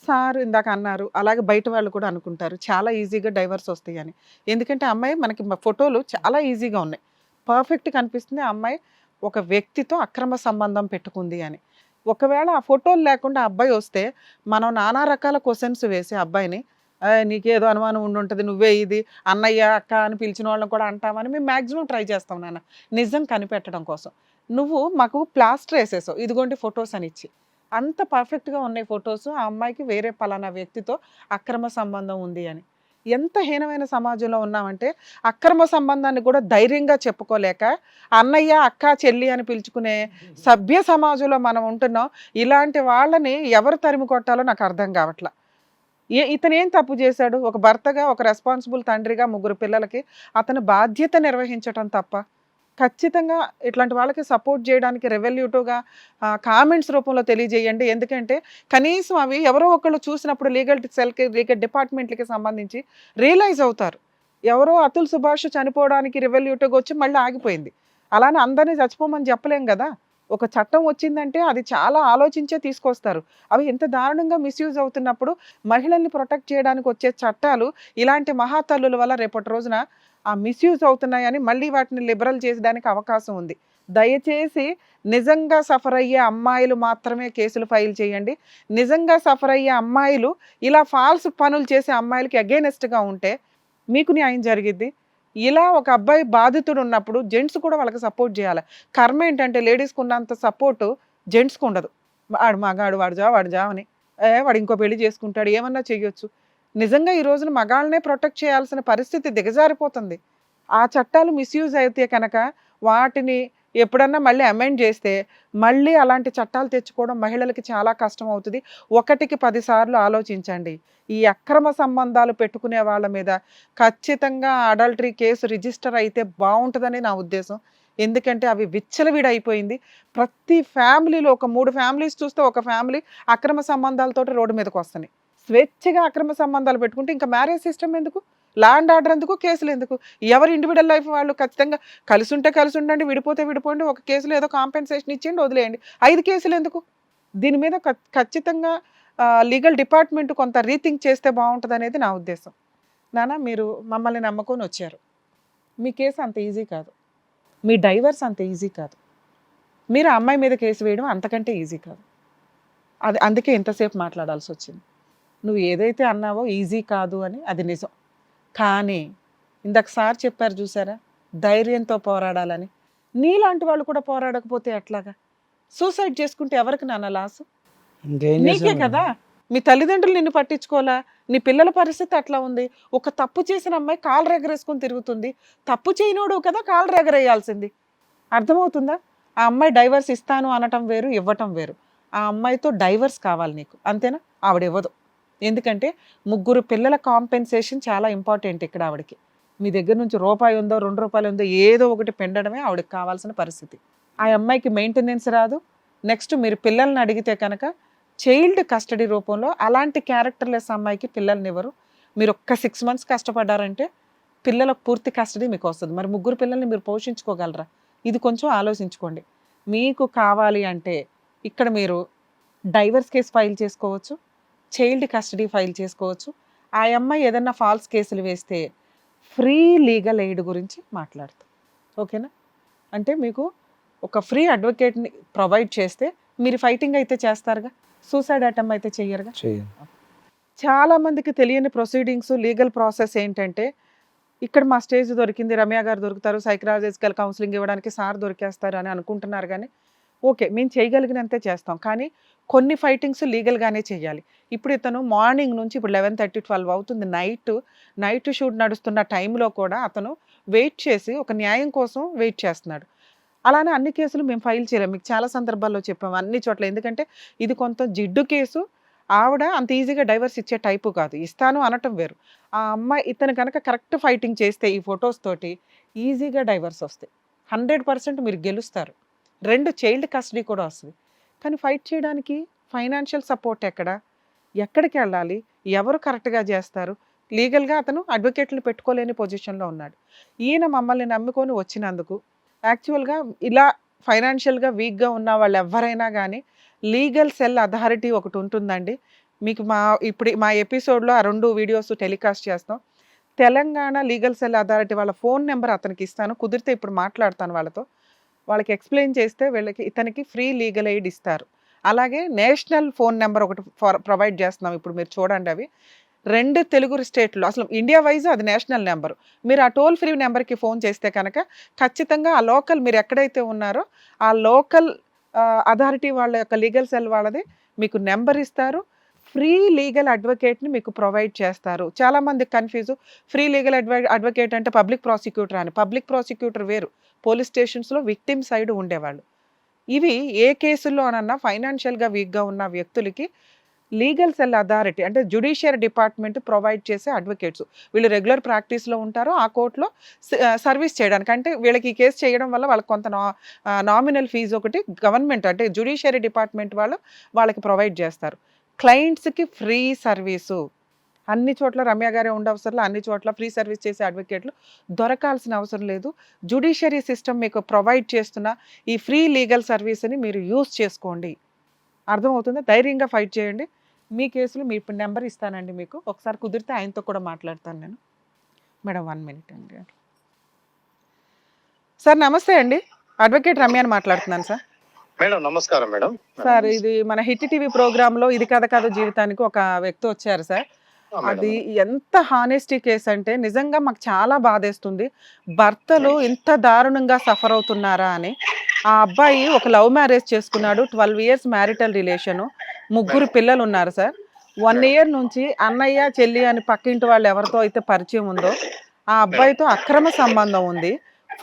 సార్ ఇందాక అన్నారు, అలాగే బయట వాళ్ళు కూడా అనుకుంటారు చాలా ఈజీగా డైవర్స్ వస్తాయి అని. ఎందుకంటే అమ్మాయి మనకి ఫోటోలు చాలా ఈజీగా ఉన్నాయి, పర్ఫెక్ట్ కనిపిస్తుంది ఆ అమ్మాయి ఒక వ్యక్తితో అక్రమ సంబంధం పెట్టుకుంది అని. ఒకవేళ ఆ ఫోటోలు లేకుండా అబ్బాయి వస్తే మనం నానా రకాల క్వశ్చన్స్ వేసి అబ్బాయిని నీకేదో అనుమానం ఉండి ఉంటుంది, నువ్వే ఇది అన్నయ్య అక్క అని పిలిచిన వాళ్ళని కూడా అంటామని మేము మ్యాక్సిమం ట్రై చేస్తాం నాన్న నిజం కనిపెట్టడం కోసం. నువ్వు మాకు ప్లాస్టర్ వేసేసావు ఇదిగోండి ఫొటోస్ అని ఇచ్చి, అంత పర్ఫెక్ట్గా ఉన్నాయి ఫొటోస్, ఆ అమ్మాయికి వేరే పలానా వ్యక్తితో అక్రమ సంబంధం ఉంది అని. ఎంత హీనమైన సమాజంలో ఉన్నామంటే అక్రమ సంబంధాన్ని కూడా ధైర్యంగా చెప్పుకోలేక అన్నయ్య అక్క చెల్లి అని పిలుచుకునే సభ్య సమాజంలో మనం ఉంటున్నాం. ఇలాంటి వాళ్ళని ఎవరు తరిమి కొట్టాలో నాకు అర్థం కావట్లా. ఇతను ఏం తప్పు చేశాడు? ఒక భర్తగా, ఒక రెస్పాన్సిబుల్ తండ్రిగా 3 పిల్లలకి అతను బాధ్యత నిర్వహించటం తప్ప. ఖచ్చితంగా ఇట్లాంటి వాళ్ళకి సపోర్ట్ చేయడానికి రెవల్యూటివ్గా కామెంట్స్ రూపంలో తెలియజేయండి. ఎందుకంటే కనీసం అవి ఎవరో ఒకళ్ళు చూసినప్పుడు లీగల్ డిపార్ట్మెంట్లకి సంబంధించి రియలైజ్ అవుతారు. ఎవరో అతుల్ సుభాష్ చనిపోవడానికి రెవల్యూటివ్గా వచ్చి మళ్ళీ ఆగిపోయింది. అలానే అందరినీ చచ్చిపోమని చెప్పలేం కదా. ఒక చట్టం వచ్చిందంటే అది చాలా ఆలోచించే తీసుకొస్తారు. అవి ఎంత దారుణంగా మిస్యూజ్ అవుతున్నప్పుడు మహిళల్ని ప్రొటెక్ట్ చేయడానికి వచ్చే చట్టాలు ఇలాంటి మహాతల్లుల వల్ల రేపటి రోజున ఆ మిస్యూజ్ అవుతున్నాయని మళ్ళీ వాటిని లిబరల్ చేసేదానికి అవకాశం ఉంది. దయచేసి నిజంగా సఫర్ అయ్యే అమ్మాయిలు మాత్రమే కేసులు ఫైల్ చేయండి. నిజంగా సఫర్ అయ్యే అమ్మాయిలు ఇలా ఫాల్స్ పనులు చేసే అమ్మాయిలకి అగైనెస్ట్గా ఉంటే మీకు న్యాయం జరిగిద్ది. ఇలా ఒక అబ్బాయి బాధితుడు ఉన్నప్పుడు జెంట్స్ కూడా వాళ్ళకి సపోర్ట్ చేయాలి. కర్మ ఏంటంటే లేడీస్కి ఉన్నంత సపోర్టు జెంట్స్కి ఉండదు. వాడు మగాడు, వాడు జావని వాడు ఇంకో పెళ్లి చేసుకుంటాడు, ఏమన్నా చెయ్యొచ్చు. నిజంగా ఈ రోజున మగాళ్ళనే ప్రొటెక్ట్ చేయాల్సిన పరిస్థితి దిగజారిపోతుంది. ఆ చట్టాలు మిస్యూజ్ అయితే కనుక వాటిని ఎప్పుడన్నా మళ్ళీ అమెండ్ చేస్తే మళ్ళీ అలాంటి చట్టాలు తెచ్చుకోవడం మహిళలకి చాలా కష్టం అవుతుంది. 1కి 10 సార్లు ఆలోచించండి. ఈ అక్రమ సంబంధాలు పెట్టుకునే వాళ్ళ మీద ఖచ్చితంగా అడల్టరీ కేసు రిజిస్టర్ అయితే బాగుంటుందని నా ఉద్దేశం. ఎందుకంటే అవి విచ్చలవిడైపోయింది. ప్రతి ఫ్యామిలీలో ఒక 3 ఫ్యామిలీస్ చూస్తే ఒక ఫ్యామిలీ అక్రమ సంబంధాలతో రోడ్డు మీదకి వస్తున్నాయి. స్వేచ్ఛగా అక్రమ సంబంధాలు పెట్టుకుంటే ఇంకా మ్యారేజ్ సిస్టమ్ ఎందుకు, లా అండ్ ఆర్డర్ ఎందుకు, కేసులు ఎందుకు? ఎవరి ఇండివిజువల్ లైఫ్ వాళ్ళు ఖచ్చితంగా కలిసి ఉంటే కలిసి ఉండండి, విడిపోతే విడిపోండి, ఒక కేసులో ఏదో కాంపెన్సేషన్ ఇచ్చేయండి, వదిలేయండి. 5 కేసులు ఎందుకు? దీని మీద ఖచ్చితంగా లీగల్ డిపార్ట్మెంట్ కొంత రీథింక్ చేస్తే బాగుంటుంది అనేది నా ఉద్దేశం. నాన్న మీరు మమ్మల్ని నమ్ముకొని వచ్చారు, మీ కేసు అంత ఈజీ కాదు, మీ డైవర్స్ అంత ఈజీ కాదు, మీరు ఆ అమ్మాయి మీద కేసు వేయడం అంతకంటే ఈజీ కాదు. అది అందుకే ఇంతసేపు మాట్లాడాల్సి వచ్చింది. నువ్వు ఏదైతే అన్నావో ఈజీ కాదు అని అది నిజం. కానీ ఇందాక సార్ చెప్పారు చూసారా, ధైర్యంతో పోరాడాలని. నీలాంటి వాళ్ళు కూడా పోరాడకపోతే ఎట్లాగా? సూసైడ్ చేసుకుంటే ఎవరికి నాన్న లాసు? నీకే కదా. మీ తల్లిదండ్రులు నిన్ను పట్టించుకోవాలా, నీ పిల్లల పరిస్థితి అట్లా ఉంది. ఒక తప్పు చేసిన అమ్మాయి కాలు రెగరేసుకొని తిరుగుతుంది, తప్పు చేయనోడు కదా కాలు రెగరేయాల్సింది. అర్థమవుతుందా? ఆ అమ్మాయి డైవర్స్ ఇస్తాను అనటం వేరు, ఇవ్వటం వేరు. ఆ అమ్మాయితో డైవర్స్ కావాలి నీకు, అంతేనా? ఆవిడ ఇవ్వదు. ఎందుకంటే 3 పిల్లల కాంపెన్సేషన్ చాలా ఇంపార్టెంట్ ఇక్కడ ఆవిడకి. మీ దగ్గర నుంచి రూపాయి ఉందో 2 రూపాయలు ఉందో ఏదో ఒకటి పెండడమే ఆవిడకి కావాల్సిన పరిస్థితి. ఆ అమ్మాయికి మెయింటెనెన్స్ రాదు. నెక్స్ట్ మీరు పిల్లల్ని అడిగితే కనుక చైల్డ్ కస్టడీ రూపంలో అలాంటి క్యారెక్టర్లెస్ అమ్మాయికి పిల్లల్ని ఇవ్వరు. మీరు ఒక్క 6 months కష్టపడ్డారంటే పిల్లలకు పూర్తి కస్టడీ మీకు వస్తుంది. మరి 3 పిల్లల్ని మీరు పోషించుకోగలరా? ఇది కొంచెం ఆలోచించుకోండి. మీకు కావాలి అంటే ఇక్కడ మీరు డైవర్స్ కేసు ఫైల్ చేసుకోవచ్చు, చైల్డ్ కస్టడీ ఫైల్ చేసుకోవచ్చు. ఆ అమ్మాయి ఏదన్నా ఫాల్స్ కేసులు వేస్తే ఫ్రీ లీగల్ ఎయిడ్ గురించి మాట్లాడతాం. ఓకేనా? అంటే మీకు ఒక ఫ్రీ అడ్వకేట్ని ప్రొవైడ్ చేస్తే మీరు ఫైటింగ్ అయితే చేస్తారుగా, సూసైడ్ అటెంప్ట్ అయితే చెయ్యరుగా. చెయ్యను. చాలా మందికి తెలియని ప్రొసీడింగ్స్, లీగల్ ప్రాసెస్ ఏంటంటే, ఇక్కడ మా స్టేజ్ దొరికింది, రమ్య గారు దొరుకుతారు, సైకలాజికల్ కౌన్సిలింగ్ ఇవ్వడానికి సార్ దొరికేస్తారు అని అనుకుంటున్నారు. కానీ ఓకే, మేము చేయగలిగినంతే చేస్తాం. కానీ కొన్ని ఫైటింగ్స్ లీగల్గానే చేయాలి. ఇప్పుడు ఇతను మార్నింగ్ నుంచి ఇప్పుడు 11:30, 12 అవుతుంది, నైట్ షూట్ నడుస్తున్న టైంలో కూడా అతను వెయిట్ చేసి ఒక న్యాయం కోసం వెయిట్ చేస్తున్నాడు. అలానే అన్ని కేసులు మేము ఫైల్ చేయలేము, మీకు చాలా సందర్భాల్లో చెప్పాము అన్ని చోట్ల. ఎందుకంటే ఇది కొంత జిడ్డు కేసు, ఆవిడ అంత ఈజీగా డైవర్స్ ఇచ్చే టైపు కాదు, ఇస్తాను అనటం వేరు. ఆ అమ్మాయి ఇతను కనుక కరెక్ట్ ఫైటింగ్ చేస్తే ఈ ఫొటోస్ తోటి ఈజీగా డైవర్స్ వస్తాయి, 100% మీరు గెలుస్తారు. 2 చైల్డ్ కస్టడీ కూడా వస్తుంది. కానీ ఫైట్ చేయడానికి ఫైనాన్షియల్ సపోర్ట్ ఎక్కడికి వెళ్ళాలి, ఎవరు కరెక్ట్గా చేస్తారు? లీగల్గా అతను అడ్వకేట్లు పెట్టుకోలేని పొజిషన్లో ఉన్నాడు. ఈయన మమ్మల్ని నమ్ముకొని వచ్చినందుకు యాక్చువల్గా ఇలా ఫైనాన్షియల్గా వీక్గా ఉన్న వాళ్ళు ఎవరైనా కానీ లీగల్ సెల్ అథారిటీ ఒకటి ఉంటుందండి. మీకు మా ఎపిసోడ్లో ఆ 2 వీడియోస్ టెలికాస్ట్ చేస్తాం. తెలంగాణ లీగల్ సెల్ అథారిటీ వాళ్ళ ఫోన్ నెంబర్ అతనికి ఇస్తాను, కుదిరితే ఇప్పుడు మాట్లాడతాను వాళ్ళతో. వాళ్ళకి ఎక్స్ప్లెయిన్ చేస్తే ఇతనికి ఫ్రీ లీగల్ ఎయిడ్ ఇస్తారు. అలాగే నేషనల్ ఫోన్ నెంబర్ ఒకటి ప్రొవైడ్ చేస్తున్నాం, ఇప్పుడు మీరు చూడండి. అవి 2 తెలుగు స్టేట్లో, అసలు ఇండియా వైజ్ అది నేషనల్ నెంబరు. మీరు ఆ టోల్ ఫ్రీ నెంబర్కి ఫోన్ చేస్తే కనుక ఖచ్చితంగా ఆ లోకల్, మీరు ఎక్కడైతే ఉన్నారో ఆ లోకల్ అథారిటీ వాళ్ళ యొక్క లీగల్ సెల్ వాళ్ళది మీకు నెంబర్ ఇస్తారు. ఫ్రీ లీగల్ అడ్వకేట్ని మీకు ప్రొవైడ్ చేస్తారు. చాలామంది కన్ఫ్యూజ్, ఫ్రీ లీగల్ అడ్వకేట్ అంటే పబ్లిక్ ప్రాసిక్యూటర్ అని. పబ్లిక్ ప్రాసిక్యూటర్ వేరు, పోలీస్ స్టేషన్స్లో విక్టిమ్ సైడ్ ఉండేవాళ్ళు. ఇవి ఏ కేసుల్లోనన్నా ఫైనాన్షియల్గా వీక్గా ఉన్న వ్యక్తులకి లీగల్ సెల్ అథారిటీ అంటే జ్యుడిషియరీ డిపార్ట్మెంట్ ప్రొవైడ్ చేసే అడ్వకేట్స్. వీళ్ళు రెగ్యులర్ ప్రాక్టీస్లో ఉంటారు, ఆ కోర్టులో సర్వీస్ చేయడానికి. అంటే వీళ్ళకి ఈ కేసు చేయడం వల్ల వాళ్ళకి కొంత నామినల్ ఫీజు ఒకటి గవర్నమెంట్ అంటే జ్యుడిషియరీ డిపార్ట్మెంట్ వాళ్ళకి ప్రొవైడ్ చేస్తారు. క్లయింట్స్కి ఫ్రీ సర్వీసు అన్ని చోట్ల రమ్య గారే ఉండవసరం, అన్ని చోట్ల ఫ్రీ సర్వీస్ చేసే అడ్వకేట్లు దొరకాల్సిన అవసరం లేదు. జ్యుడిషియరీ సిస్టమ్ మీకు ప్రొవైడ్ చేస్తున్న ఈ ఫ్రీ లీగల్ సర్వీస్ని మీరు యూజ్ చేసుకోండి. అర్థమవుతుందా? ధైర్యంగా ఫైట్ చేయండి. మీ కేసులు మీ ఇప్పుడు నెంబర్ ఇస్తానండి మీకు, ఒకసారి కుదిరితే ఆయనతో కూడా మాట్లాడతాను నేను. మేడం 1 minute అండి. సార్ నమస్తే అండి, అడ్వకేట్ రమ్యని మాట్లాడుతున్నాను సార్. మేడం నమస్కారం మేడం. సార్ ఇది మన హిట్ టీవీ ప్రోగ్రాంలో ఇది కథ కాదు జీవితానికి ఒక వ్యక్తి వచ్చారు సార్. అది ఎంత హానెస్టీ కేసు అంటే నిజంగా మాకు చాలా బాధేస్తుంది. భర్తలు ఇంత దారుణంగా సఫర్ అవుతున్నారా అని. ఆ అబ్బాయి ఒక లవ్ మ్యారేజ్ చేసుకున్నాడు, 12 years మ్యారిటల్ రిలేషను, 3 పిల్లలు ఉన్నారు సార్. 1 year నుంచి అన్నయ్య చెల్లి అని పక్కింటి వాళ్ళు ఎవరితో అయితే పరిచయం ఉందో ఆ అబ్బాయితో అక్రమ సంబంధం ఉంది.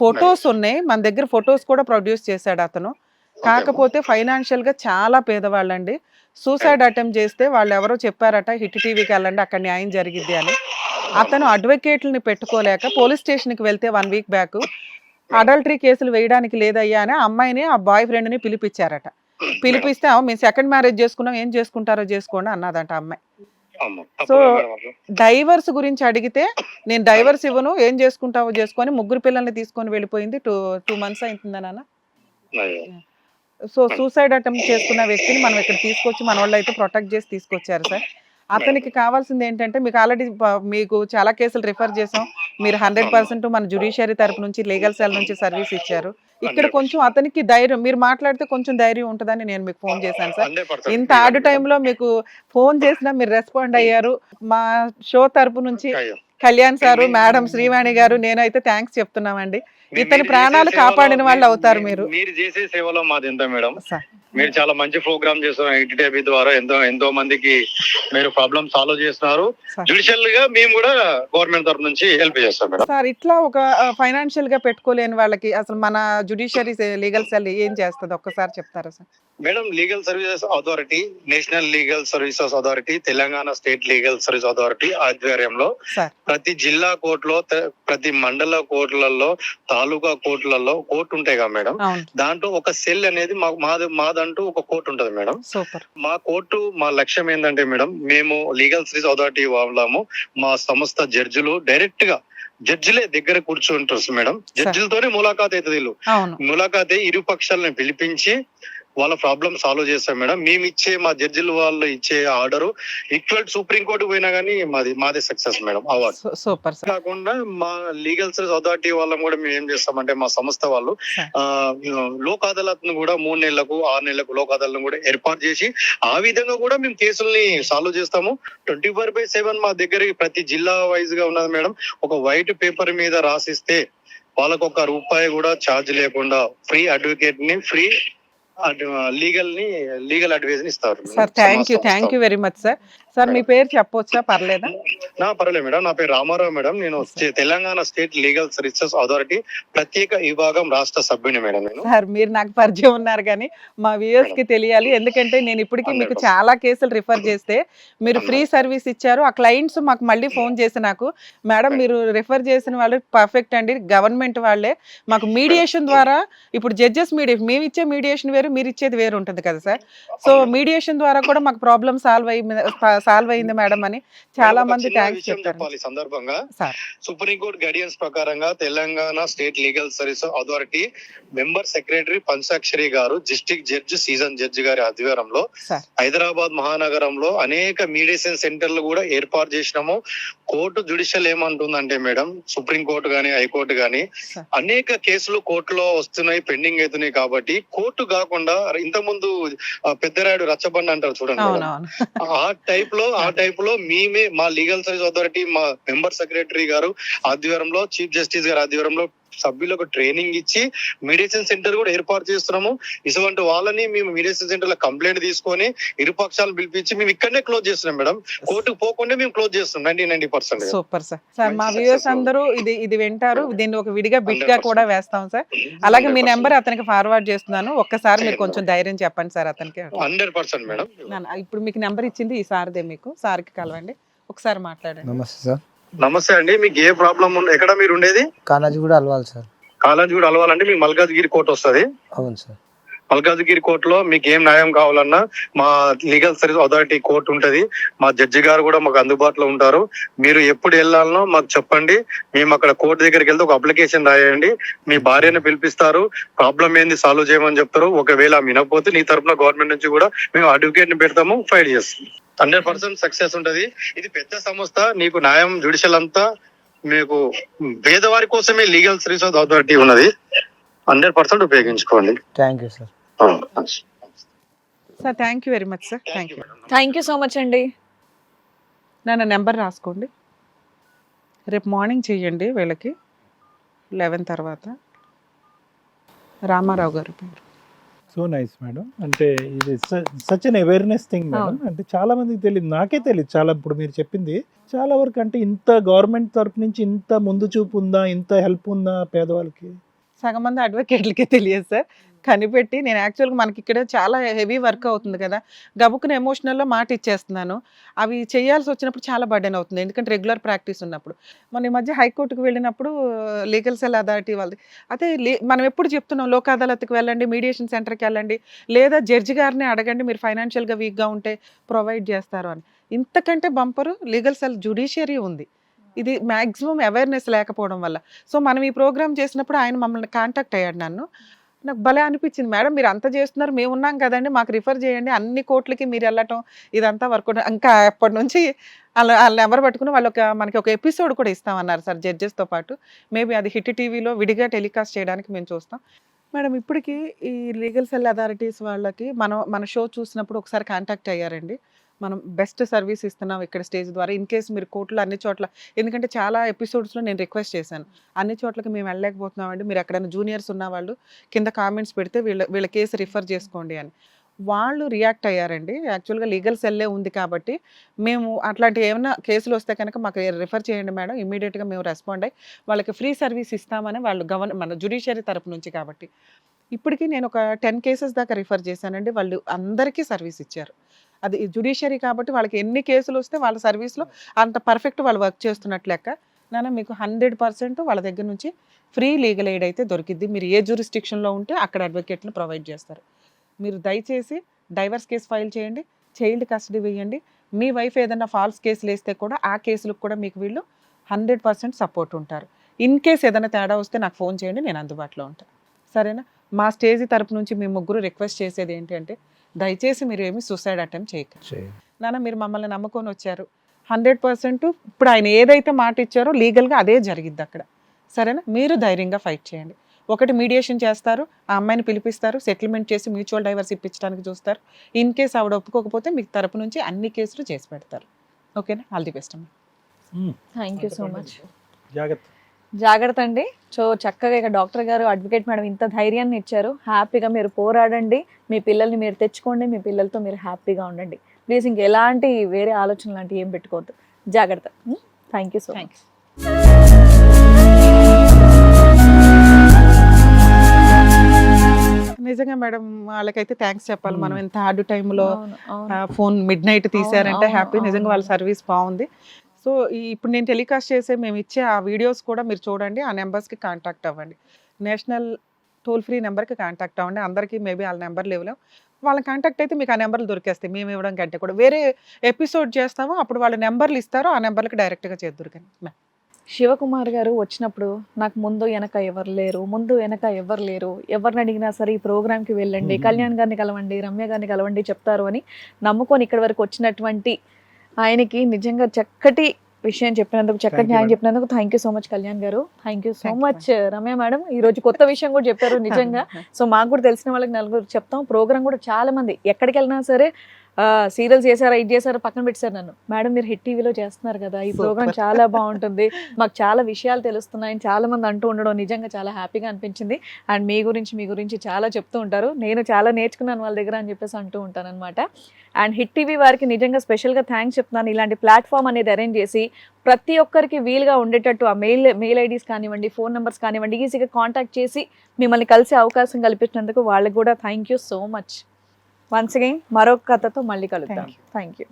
ఫొటోస్ ఉన్నాయి మన దగ్గర, ఫొటోస్ కూడా ప్రొడ్యూస్ చేశాడు అతను. కాకపోతే ఫైనాన్షియల్గా చాలా పేదవాళ్ళండి. సూసైడ్ అటెంప్ట్ చేస్తే వాళ్ళు ఎవరో చెప్పారట, హిట్ టీవీకి వెళ్ళండి అక్కడ న్యాయం జరిగిద్ది అని. అతను అడ్వకేట్లని పెట్టుకోలేక పోలీస్ స్టేషన్కి వెళ్తే 1 week బ్యాక్ అడల్టరీ కేసులు వేయడానికి లేదయ్యా అని అమ్మాయిని ఆ బాయ్ ఫ్రెండ్ని పిలిపించారట. పిలిపిస్తే మేము సెకండ్ మ్యారేజ్ చేసుకున్నాం, ఏం చేసుకుంటారో చేసుకోండి అన్నదంట అమ్మాయి. సో డైవర్స్ గురించి అడిగితే నేను డైవర్స్ ఇవ్వను, ఏం చేసుకుంటావో చేసుకొని 3 పిల్లల్ని తీసుకొని వెళ్ళిపోయింది. 2 months అవుతుందా నాన్న. సో సూసైడ్ అటెంప్ట్ చేసుకున్న వ్యక్తిని మనం ఇక్కడ తీసుకొచ్చి మన వాళ్ళు అయితే ప్రొటెక్ట్ చేసి తీసుకొచ్చారు సార్. అతనికి కావాల్సింది ఏంటంటే, మీకు ఆల్రెడీ మీకు చాలా కేసులు రిఫర్ చేసాం, మీరు 100% మన జ్యుడిషియరీ తరపు నుంచి లీగల్ సెల్ నుంచి సర్వీస్ ఇచ్చారు. ఇక్కడ కొంచెం అతనికి ధైర్యం, మీరు మాట్లాడితే కొంచెం ధైర్యం ఉంటుందని నేను మీకు ఫోన్ చేశాను సార్. ఇంత ఆడ్ టైంలో మీకు ఫోన్ చేసినా మీరు రెస్పాండ్ అయ్యారు. మా షో తరపు నుంచి కళ్యాణ్ సారు, మేడం శ్రీవాణి గారు, నేనైతే థ్యాంక్స్ చెప్తున్నామండి. ఇతని ప్రాణాలు కాపాడిన వాళ్ళు అవుతారు. మీరు చేసే సేవలో మాది ఎంత మేడం, మీరు చాలా మంచి ప్రోగ్రామ్ చేస్తున్నారు. హిట్ ద్వారా ఎంతో మందికి మీరు ప్రాబ్లమ్ సాల్వ్ చేస్తున్నారు. జ్యుడిషియల్ గా మేము కూడా గవర్నమెంట్ తరఫు నుంచి హెల్ప్ చేస్తాం మేడం. సార్ ఇట్లా ఒక ఫైనాన్షియల్ గా పెట్టుకోలేని వాళ్ళకి అసలు మన జ్యుడిషియరీ లీగల్ సెల్ ఏం చేస్తుంది ఒక్కసారి చెప్తారా sir? Madam, legal services authority, national legal services authority, Telangana state legal service authority ఆధ్వర్యంలో ప్రతి జిల్లా కోర్టులో, ప్రతి మండల కోర్టులలో, తాలూకా కోర్టులలో కోర్టు ఉంటాయి కదా మేడం, దాంట్లో ఒక సెల్ అనేది మాదంటూ ఒక కోర్టు ఉంటది మేడం. మా కోర్టు, మా లక్ష్యం ఏంటంటే మేడం, మేము లీగల్ సర్వీస్ అథారిటీ వాళ్ళము, మా సంస్థ జడ్జిలు డైరెక్ట్ గా జడ్జిలే దగ్గర కూర్చుంటారు మేడం. జడ్జిలతోనే ములాఖాత్ అవుతుంది. ములాఖాత్ ఇరు పక్షాలను పిలిపించి వాళ్ళ ప్రాబ్లమ్ సాల్వ్ చేస్తాం మేడం. మేము ఇచ్చే మా జడ్జిలు వాళ్ళు ఇచ్చే ఆర్డర్ ఈక్వల్ సుప్రీం కోర్టు పోయినా కానీ మాదే success madam award. Super sir. కాకుండా మా లీగల్ సర్వీస్ అథారిటీ వాళ్ళని కూడా మేము ఏం చేస్తామంటే మా సంస్థ వాళ్ళు లోక్ అదాలత్ ను కూడా 3 నెలలకు 6 నెలలకు లోక్ అదాలత్ కూడా ఏర్పాటు చేసి ఆ విధంగా కూడా మేము కేసుల్ని సాల్వ్ చేస్తాము. 24/7 మా దగ్గర ప్రతి జిల్లా వైజ్ గా ఉన్నది మేడం. ఒక వైట్ పేపర్ మీద రాసిస్తే వాళ్ళకు ₹1 కూడా ఛార్జ్ లేకుండా ఫ్రీ అడ్వకేట్ ని ఫ్రీ లీగల్ అడ్వైజ్ ని ఇస్తారు sir. Thank you very much sir. Sir మీ పేరు చెప్పొచ్చా? పర్లేదా? పర్లేదు మేడం. నా పేరు రామారావు మేడం. నేను Telangana state legal services authority ప్రత్యేక విభాగం రాష్ట్ర సభ్యుని మేడం. నేను సార్ మీరు నాకు పరిచయం ఉన్నారు కానీ మా వ్యూయర్స్ కి తెలియాలి. ఎందుకంటే నేను ఇప్పటికీ మీకు చాలా కేసులు రిఫర్ చేస్తే మీరు ఫ్రీ సర్వీస్ ఇచ్చారు. ఆ క్లయింట్స్ మాకు మళ్ళీ ఫోన్ చేసి నాకు మేడం మీరు రిఫర్ చేసిన వాళ్ళు పర్ఫెక్ట్ అండి, గవర్నమెంట్ వాళ్ళే, మాకు మీడియేషన్ ద్వారా ఇప్పుడు జడ్జెస్ మీడియేషన్ మేము ఇచ్చే మీడియేషన్ వేరు మీరు ఇచ్చేది వేరు ఉంటుంది కదా సార్. సో మీడియేషన్ ద్వారా కూడా మాకు ప్రాబ్లం సాల్వ్ అయింది మేడం అని చాలా మంది థ్యాంక్స్ చెప్పాలి. సందర్భంగా సార్ సుప్రీంకోర్టు గైడెన్స్ ప్రకారంగా Telangana state legal service authority member secretary పంచాక్షరి గారు డిస్ట్రిక్ట్ జడ్జి సీజన్ జడ్జి గారి ఆధ్వర్యంలో హైదరాబాద్ మహానగరంలో అనేక మీడియేషన్ సెంటర్లు కూడా ఏర్పాటు చేసినాము. కోర్టు జ్యుడిషియల్ ఏమంటుందంటే మేడం, సుప్రీం కోర్టు గానీ హైకోర్టు గానీ అనేక కేసులు కోర్టులో వస్తున్నాయి, పెండింగ్ అవుతున్నాయి. కాబట్టి కోర్టు కాకుండా ఇంత ముందు పెద్దరాయుడు రచ్చబండ అంటారు చూడండి, ఆ టైప్ లో మేమే మా లీగల్ సర్వీస్ అథారిటీ మా మెంబర్ సెక్రటరీ గారు ఆధ్వర్యంలో చీఫ్ జస్టిస్ గారి ఆధ్వర్యంలో సభ్యులకు ట్రైనింగ్ ఇచ్చి మీడియేషన్ సెంటర్ కూడా ఏర్పాటు చేస్తున్నాము. ఇటువంటి వాళ్ళని మేము మీడియేషన్ సెంటర్ లో కంప్లైంట్ తీసుకొని ఇరుపక్షాలను పిలిపించి మేము ఇక్కడనే క్లోజ్ చేస్తున్నాం మేడం. కోర్టుకు పోకుండా మేము క్లోజ్ చేస్తున్నాం 90%. Super sir. సార్ మా వ్యూయర్స్ అందరూ ఇది వింటారు. దీన్ని ఒక విడిగా బిట్ గా కూడా వేస్తాం సార్. అలాగే మీ నెంబర్ అతనికి ఫార్వర్డ్ చేస్తున్నాను. ఒక్కసారి మీరు కొంచెం ధైర్యం చెప్పండి సార్ అతనికి. 100% మేడం. ఇప్పుడు మీకు నెంబర్ ఇచ్చింది ఈ సార్దే, మీకు సార్కి కలవండి, ఒకసారి మాట్లాడండి. నమస్తే సార్. నమస్తే అండి. మీకు ఏ ప్రాబ్లం ఎక్కడ మీరు ఉండేది? కాలాజీగూడ అలవాలి సార్. కాలాజీగూడ అలవాలంటే మీకు మల్కాజ్గిరి కోర్టు వస్తుంది. అవును సార్. మల్కాజ్గిరి కోర్టులో మీకు ఏం న్యాయం కావాలన్నా మా లీగల్ సర్వీస్ అథారిటీ కోర్టు ఉంటది. మా జడ్జి గారు కూడా మాకు అందుబాటులో ఉంటారు. మీరు ఎప్పుడు వెళ్ళాలనో మాకు చెప్పండి. మేము అక్కడ కోర్టు దగ్గరికి వెళ్తే ఒక అప్లికేషన్ రాయండి. మీ భార్యను పిలిపిస్తారు, ప్రాబ్లం ఏంది సాల్వ్ చేయమని చెప్తారు. ఒకవేళ వినకపోతే నీ తరపున గవర్నమెంట్ నుంచి కూడా మేము అడ్వకేట్ ని పెడతాము, ఫైట్ చేస్తాం. 100% సక్సెస్ ఉంటది. ఇది పెద్ద సంస్థ. నీకు న్యాయం జ్యుడిషియల్ అంతా మీకు పేదవారి కోసమే లీగల్ సర్వీస్ అథారిటీ ఉన్నది. 100% ఉపయోగించుకోండి. Thank you sir. Sir thank you very much sir. Thank you so much అండి. నా నెంబర్ రాసుకోండి. రేపు మార్నింగ్ చేయండి వీళ్ళకి 11 తర్వాత. రామారావు గారు పేరు. So nice madam. అంటే ఇది such an awareness thing madam. అంటే చాలా మందికి తెలియదు, నాకే తెలియదు చాలా. ఇప్పుడు మీరు చెప్పింది చాలా వరకు అంటే ఇంత గవర్నమెంట్ తరపు నుంచి ఇంత ముందు చూపు ఉందా, ఇంత హెల్ప్ ఉందా పేదవాళ్ళకి? సగం మంది అడ్వకేట్లకే తెలియదు సార్. కనిపెట్టి నేను యాక్చువల్గా మనకి ఇక్కడ చాలా హెవీ వర్క్ అవుతుంది కదా, గబుక్కున ఎమోషనల్లో మాట ఇచ్చేస్తున్నాను. అవి చేయాల్సి వచ్చినప్పుడు చాలా బర్డెన్ అవుతుంది, ఎందుకంటే రెగ్యులర్ ప్రాక్టీస్ ఉన్నప్పుడు. మన ఈ మధ్య హైకోర్టుకు వెళ్ళినప్పుడు లీగల్ సెల్ అథారిటీ వాళ్ళది అదే మనం ఎప్పుడు చెప్తున్నాం, లోక్ అదాలత్కి వెళ్ళండి, మీడియేషన్ సెంటర్కి వెళ్ళండి, లేదా జడ్జి గారిని అడగండి, మీరు ఫైనాన్షియల్గా వీక్గా ఉంటే ప్రొవైడ్ చేస్తారు అని. ఇంతకంటే బంపరు లీగల్ సెల్ జ్యుడిషియరీ ఉంది. ఇది మ్యాక్సిమం అవేర్నెస్ లేకపోవడం వల్ల. సో మనం ఈ ప్రోగ్రామ్ చేసినప్పుడు ఆయన మమ్మల్ని కాంటాక్ట్ అయ్యాడు. నాకు భలే అనిపించింది, మేడం మీరు అంత చేస్తున్నారు, మేము ఉన్నాం కదండి, మాకు రిఫర్ చేయండి. అన్ని కోర్టులకి మీరు వెళ్ళటం ఇదంతా వర్కౌట్. ఇంకా ఎప్పటి నుంచి వాళ్ళని ఎవరు పట్టుకుని వాళ్ళు మనకి ఒక ఎపిసోడ్ కూడా ఇస్తామన్నారు సార్ జడ్జెస్తో పాటు. మేబీ అది హిట్ టీవీలో విడిగా టెలికాస్ట్ చేయడానికి మేము చూస్తాం. మేడం ఇప్పటికీ ఈ లీగల్ సెల్ అథారిటీస్ వాళ్ళకి మన షో చూసినప్పుడు ఒకసారి కాంటాక్ట్ అయ్యారండి. మనం బెస్ట్ సర్వీస్ ఇస్తున్నాం ఇక్కడ స్టేజ్ ద్వారా. ఇన్ కేస్ మీరు కోర్టులో అన్ని చోట్ల, ఎందుకంటే చాలా ఎపిసోడ్స్లో నేను రిక్వెస్ట్ చేశాను, అన్ని చోట్లకి మేము వెళ్ళలేకపోతున్నామండి, మీరు ఎక్కడైనా జూనియర్స్ ఉన్న వాళ్ళు కింద కామెంట్స్ పెడితే వీళ్ళ కేసు రిఫర్ చేసుకోండి అని. వాళ్ళు రియాక్ట్ అయ్యారండి. యాక్చువల్గా లీగల్ సెల్లే ఉంది కాబట్టి మేము అట్లాంటి ఏమైనా కేసులు వస్తే కనుక మాకు రిఫర్ చేయండి మేడం, ఇమీడియట్గా మేము రెస్పాండ్ అయ్యి వాళ్ళకి ఫ్రీ సర్వీస్ ఇస్తామని వాళ్ళు మన జ్యుడిషియరీ తరపు నుంచి. కాబట్టి ఇప్పటికీ నేను ఒక 10 కేసెస్ దాకా రిఫర్ చేశానండి. వాళ్ళు అందరికీ సర్వీస్ ఇచ్చారు. అది జ్యుడిషియరీ కాబట్టి వాళ్ళకి ఎన్ని కేసులు వస్తే వాళ్ళ సర్వీస్లో అంత పర్ఫెక్ట్ వాళ్ళు వర్క్ చేస్తున్నట్లు లెక్క. మీకు 100% వాళ్ళ దగ్గర నుంచి ఫ్రీ లీగల్ ఎయిడ్ అయితే దొరికిద్ది. మీరు ఏ జ్యూరిస్డిక్షన్లో ఉంటే అక్కడ అడ్వకేట్ని ప్రొవైడ్ చేస్తారు. మీరు దయచేసి డైవర్స్ కేసు ఫైల్ చేయండి, చైల్డ్ కస్టడీ వేయండి. మీ వైఫ్ ఏదైనా ఫాల్స్ కేసులు వేస్తే కూడా ఆ కేసులకు కూడా మీకు వీళ్ళు 100% సపోర్ట్ ఉంటారు. ఇన్ కేస్ ఏదైనా తేడా వస్తే నాకు ఫోన్ చేయండి, నేను అందుబాటులో ఉంటాను. సరేనా? మా స్టేజ్ తరపు నుంచి మీ ముగ్గురు రిక్వెస్ట్ చేసేది ఏంటి అంటే దయచేసి మీరు ఏమి సూసైడ్ అటెంప్ట్ చేయకండి. నాన్న మీరు మమ్మల్ని నమ్ముకొని వచ్చారు, 100% ఇప్పుడు ఆయన ఏదైతే మాట ఇచ్చారో లీగల్గా అదే జరిగిద్ది అక్కడ, సరేనా? మీరు ధైర్యంగా ఫైట్ చేయండి. ఒకటి మీడియేషన్ చేస్తారు, ఆ అమ్మాయిని పిలిపిస్తారు, సెటిల్మెంట్ చేసి మ్యూచువల్ డైవర్స్ ఇప్పించడానికి చూస్తారు. ఇన్ కేసు ఆవిడ ఒప్పుకోకపోతే మీకు తరపు నుంచి అన్ని కేసులు చేసి పెడతారు. ఓకేనా? ఆల్ ది బెస్ట్ అమ్మా. Thank you so much. జాగ్రత్త. జాగ్రత్త అండి. సో చక్కగా ఇక డాక్టర్ గారు, అడ్వకేట్ మేడం ఇంత ధైర్యాన్ని ఇచ్చారు. హ్యాపీగా మీరు పోరాడండి, మీ పిల్లల్ని మీరు తెచ్చుకోండి, మీ పిల్లలతో మీరు హ్యాపీగా ఉండండి. ప్లీజ్ ఇంకెలాంటి వేరే ఆలోచనలు లాంటివి ఏం పెట్టుకోవద్దు. జాగ్రత్త. Thank you so much. నిజంగా మేడం వాళ్ళకైతే థ్యాంక్స్ చెప్పాలి. మనం ఇంత హార్డ్ టైంలో ఫోన్ మిడ్ నైట్ తీసారంటే హ్యాపీ. నిజంగా వాళ్ళ సర్వీస్ బాగుంది. సో ఇప్పుడు నేను టెలికాస్ట్ చేసే మేము ఇచ్చే ఆ వీడియోస్ కూడా మీరు చూడండి, ఆ నెంబర్స్కి కాంటాక్ట్ అవ్వండి. నేషనల్ టోల్ ఫ్రీ నెంబర్కి కాంటాక్ట్ అవ్వండి. అందరికీ మేబీ వాళ్ళ నెంబర్లు ఇవ్వలేం, వాళ్ళ కాంటాక్ట్ అయితే మీకు ఆ నెంబర్లు దొరికేస్తాయి. మేము ఇవ్వడం కంటే కూడా వేరే ఎపిసోడ్ చేస్తాము, అప్పుడు వాళ్ళ నెంబర్లు ఇస్తారో ఆ నెంబర్లకి డైరెక్ట్గా చేద్దరు. కానీ శివకుమార్ గారు వచ్చినప్పుడు నాకు ముందు వెనక ఎవరు లేరు, ఎవరిని అడిగినా సరే ఈ ప్రోగ్రామ్కి వెళ్ళండి, కళ్యాణ్ గారిని కలవండి, రమ్య గారిని కలవండి చెప్తారు అని నమ్ముకొని ఇక్కడి వరకు వచ్చినటువంటి ఆయనకి నిజంగా చక్కటి విషయం చెప్పినందుకు, చక్కటి న్యాయం చెప్పినందుకు thank you so much Kalyan garu. Thank you so much Ramya madam. ఈ రోజు కొత్త విషయం కూడా చెప్పారు నిజంగా. సో మాకు కూడా తెలిసిన వాళ్ళకి నలుగురు చెప్తాం. ప్రోగ్రామ్ కూడా చాలా మంది ఎక్కడికి వెళ్ళినా సరే సీరియల్స్ చేశారా, ఇది చేశారా, పక్కన పెట్టారు నన్ను. మేడం మీరు హిట్ టీవీలో చేస్తున్నారు కదా, ఈ ప్రోగ్రామ్ చాలా బాగుంటుంది, మాకు చాలా విషయాలు తెలుస్తున్నాయని చాలా మంది అంటూ ఉండడం నిజంగా చాలా హ్యాపీగా అనిపించింది. అండ్ మీ గురించి చాలా చెప్తూ ఉంటారు, నేను చాలా నేర్చుకున్నాను వాళ్ళ దగ్గర అని చెప్పేసి అంటూ ఉంటాను అనమాట. అండ్ హిట్ టీవీ వారికి నిజంగా స్పెషల్గా థ్యాంక్స్ చెప్తున్నాను. ఇలాంటి ప్లాట్ఫామ్ అనేది అరేంజ్ చేసి ప్రతి ఒక్కరికి వీలుగా ఉండేటట్టు ఆ మెయిల్ ఐడీస్ కానివ్వండి, ఫోన్ నెంబర్స్ కానివ్వండి, ఈజీగా కాంటాక్ట్ చేసి మిమ్మల్ని కలిసే అవకాశం కల్పించినందుకు వాళ్ళకి కూడా thank you so much. Once again మరొక కథతో మళ్ళీ కలుద్దాం. Thank you.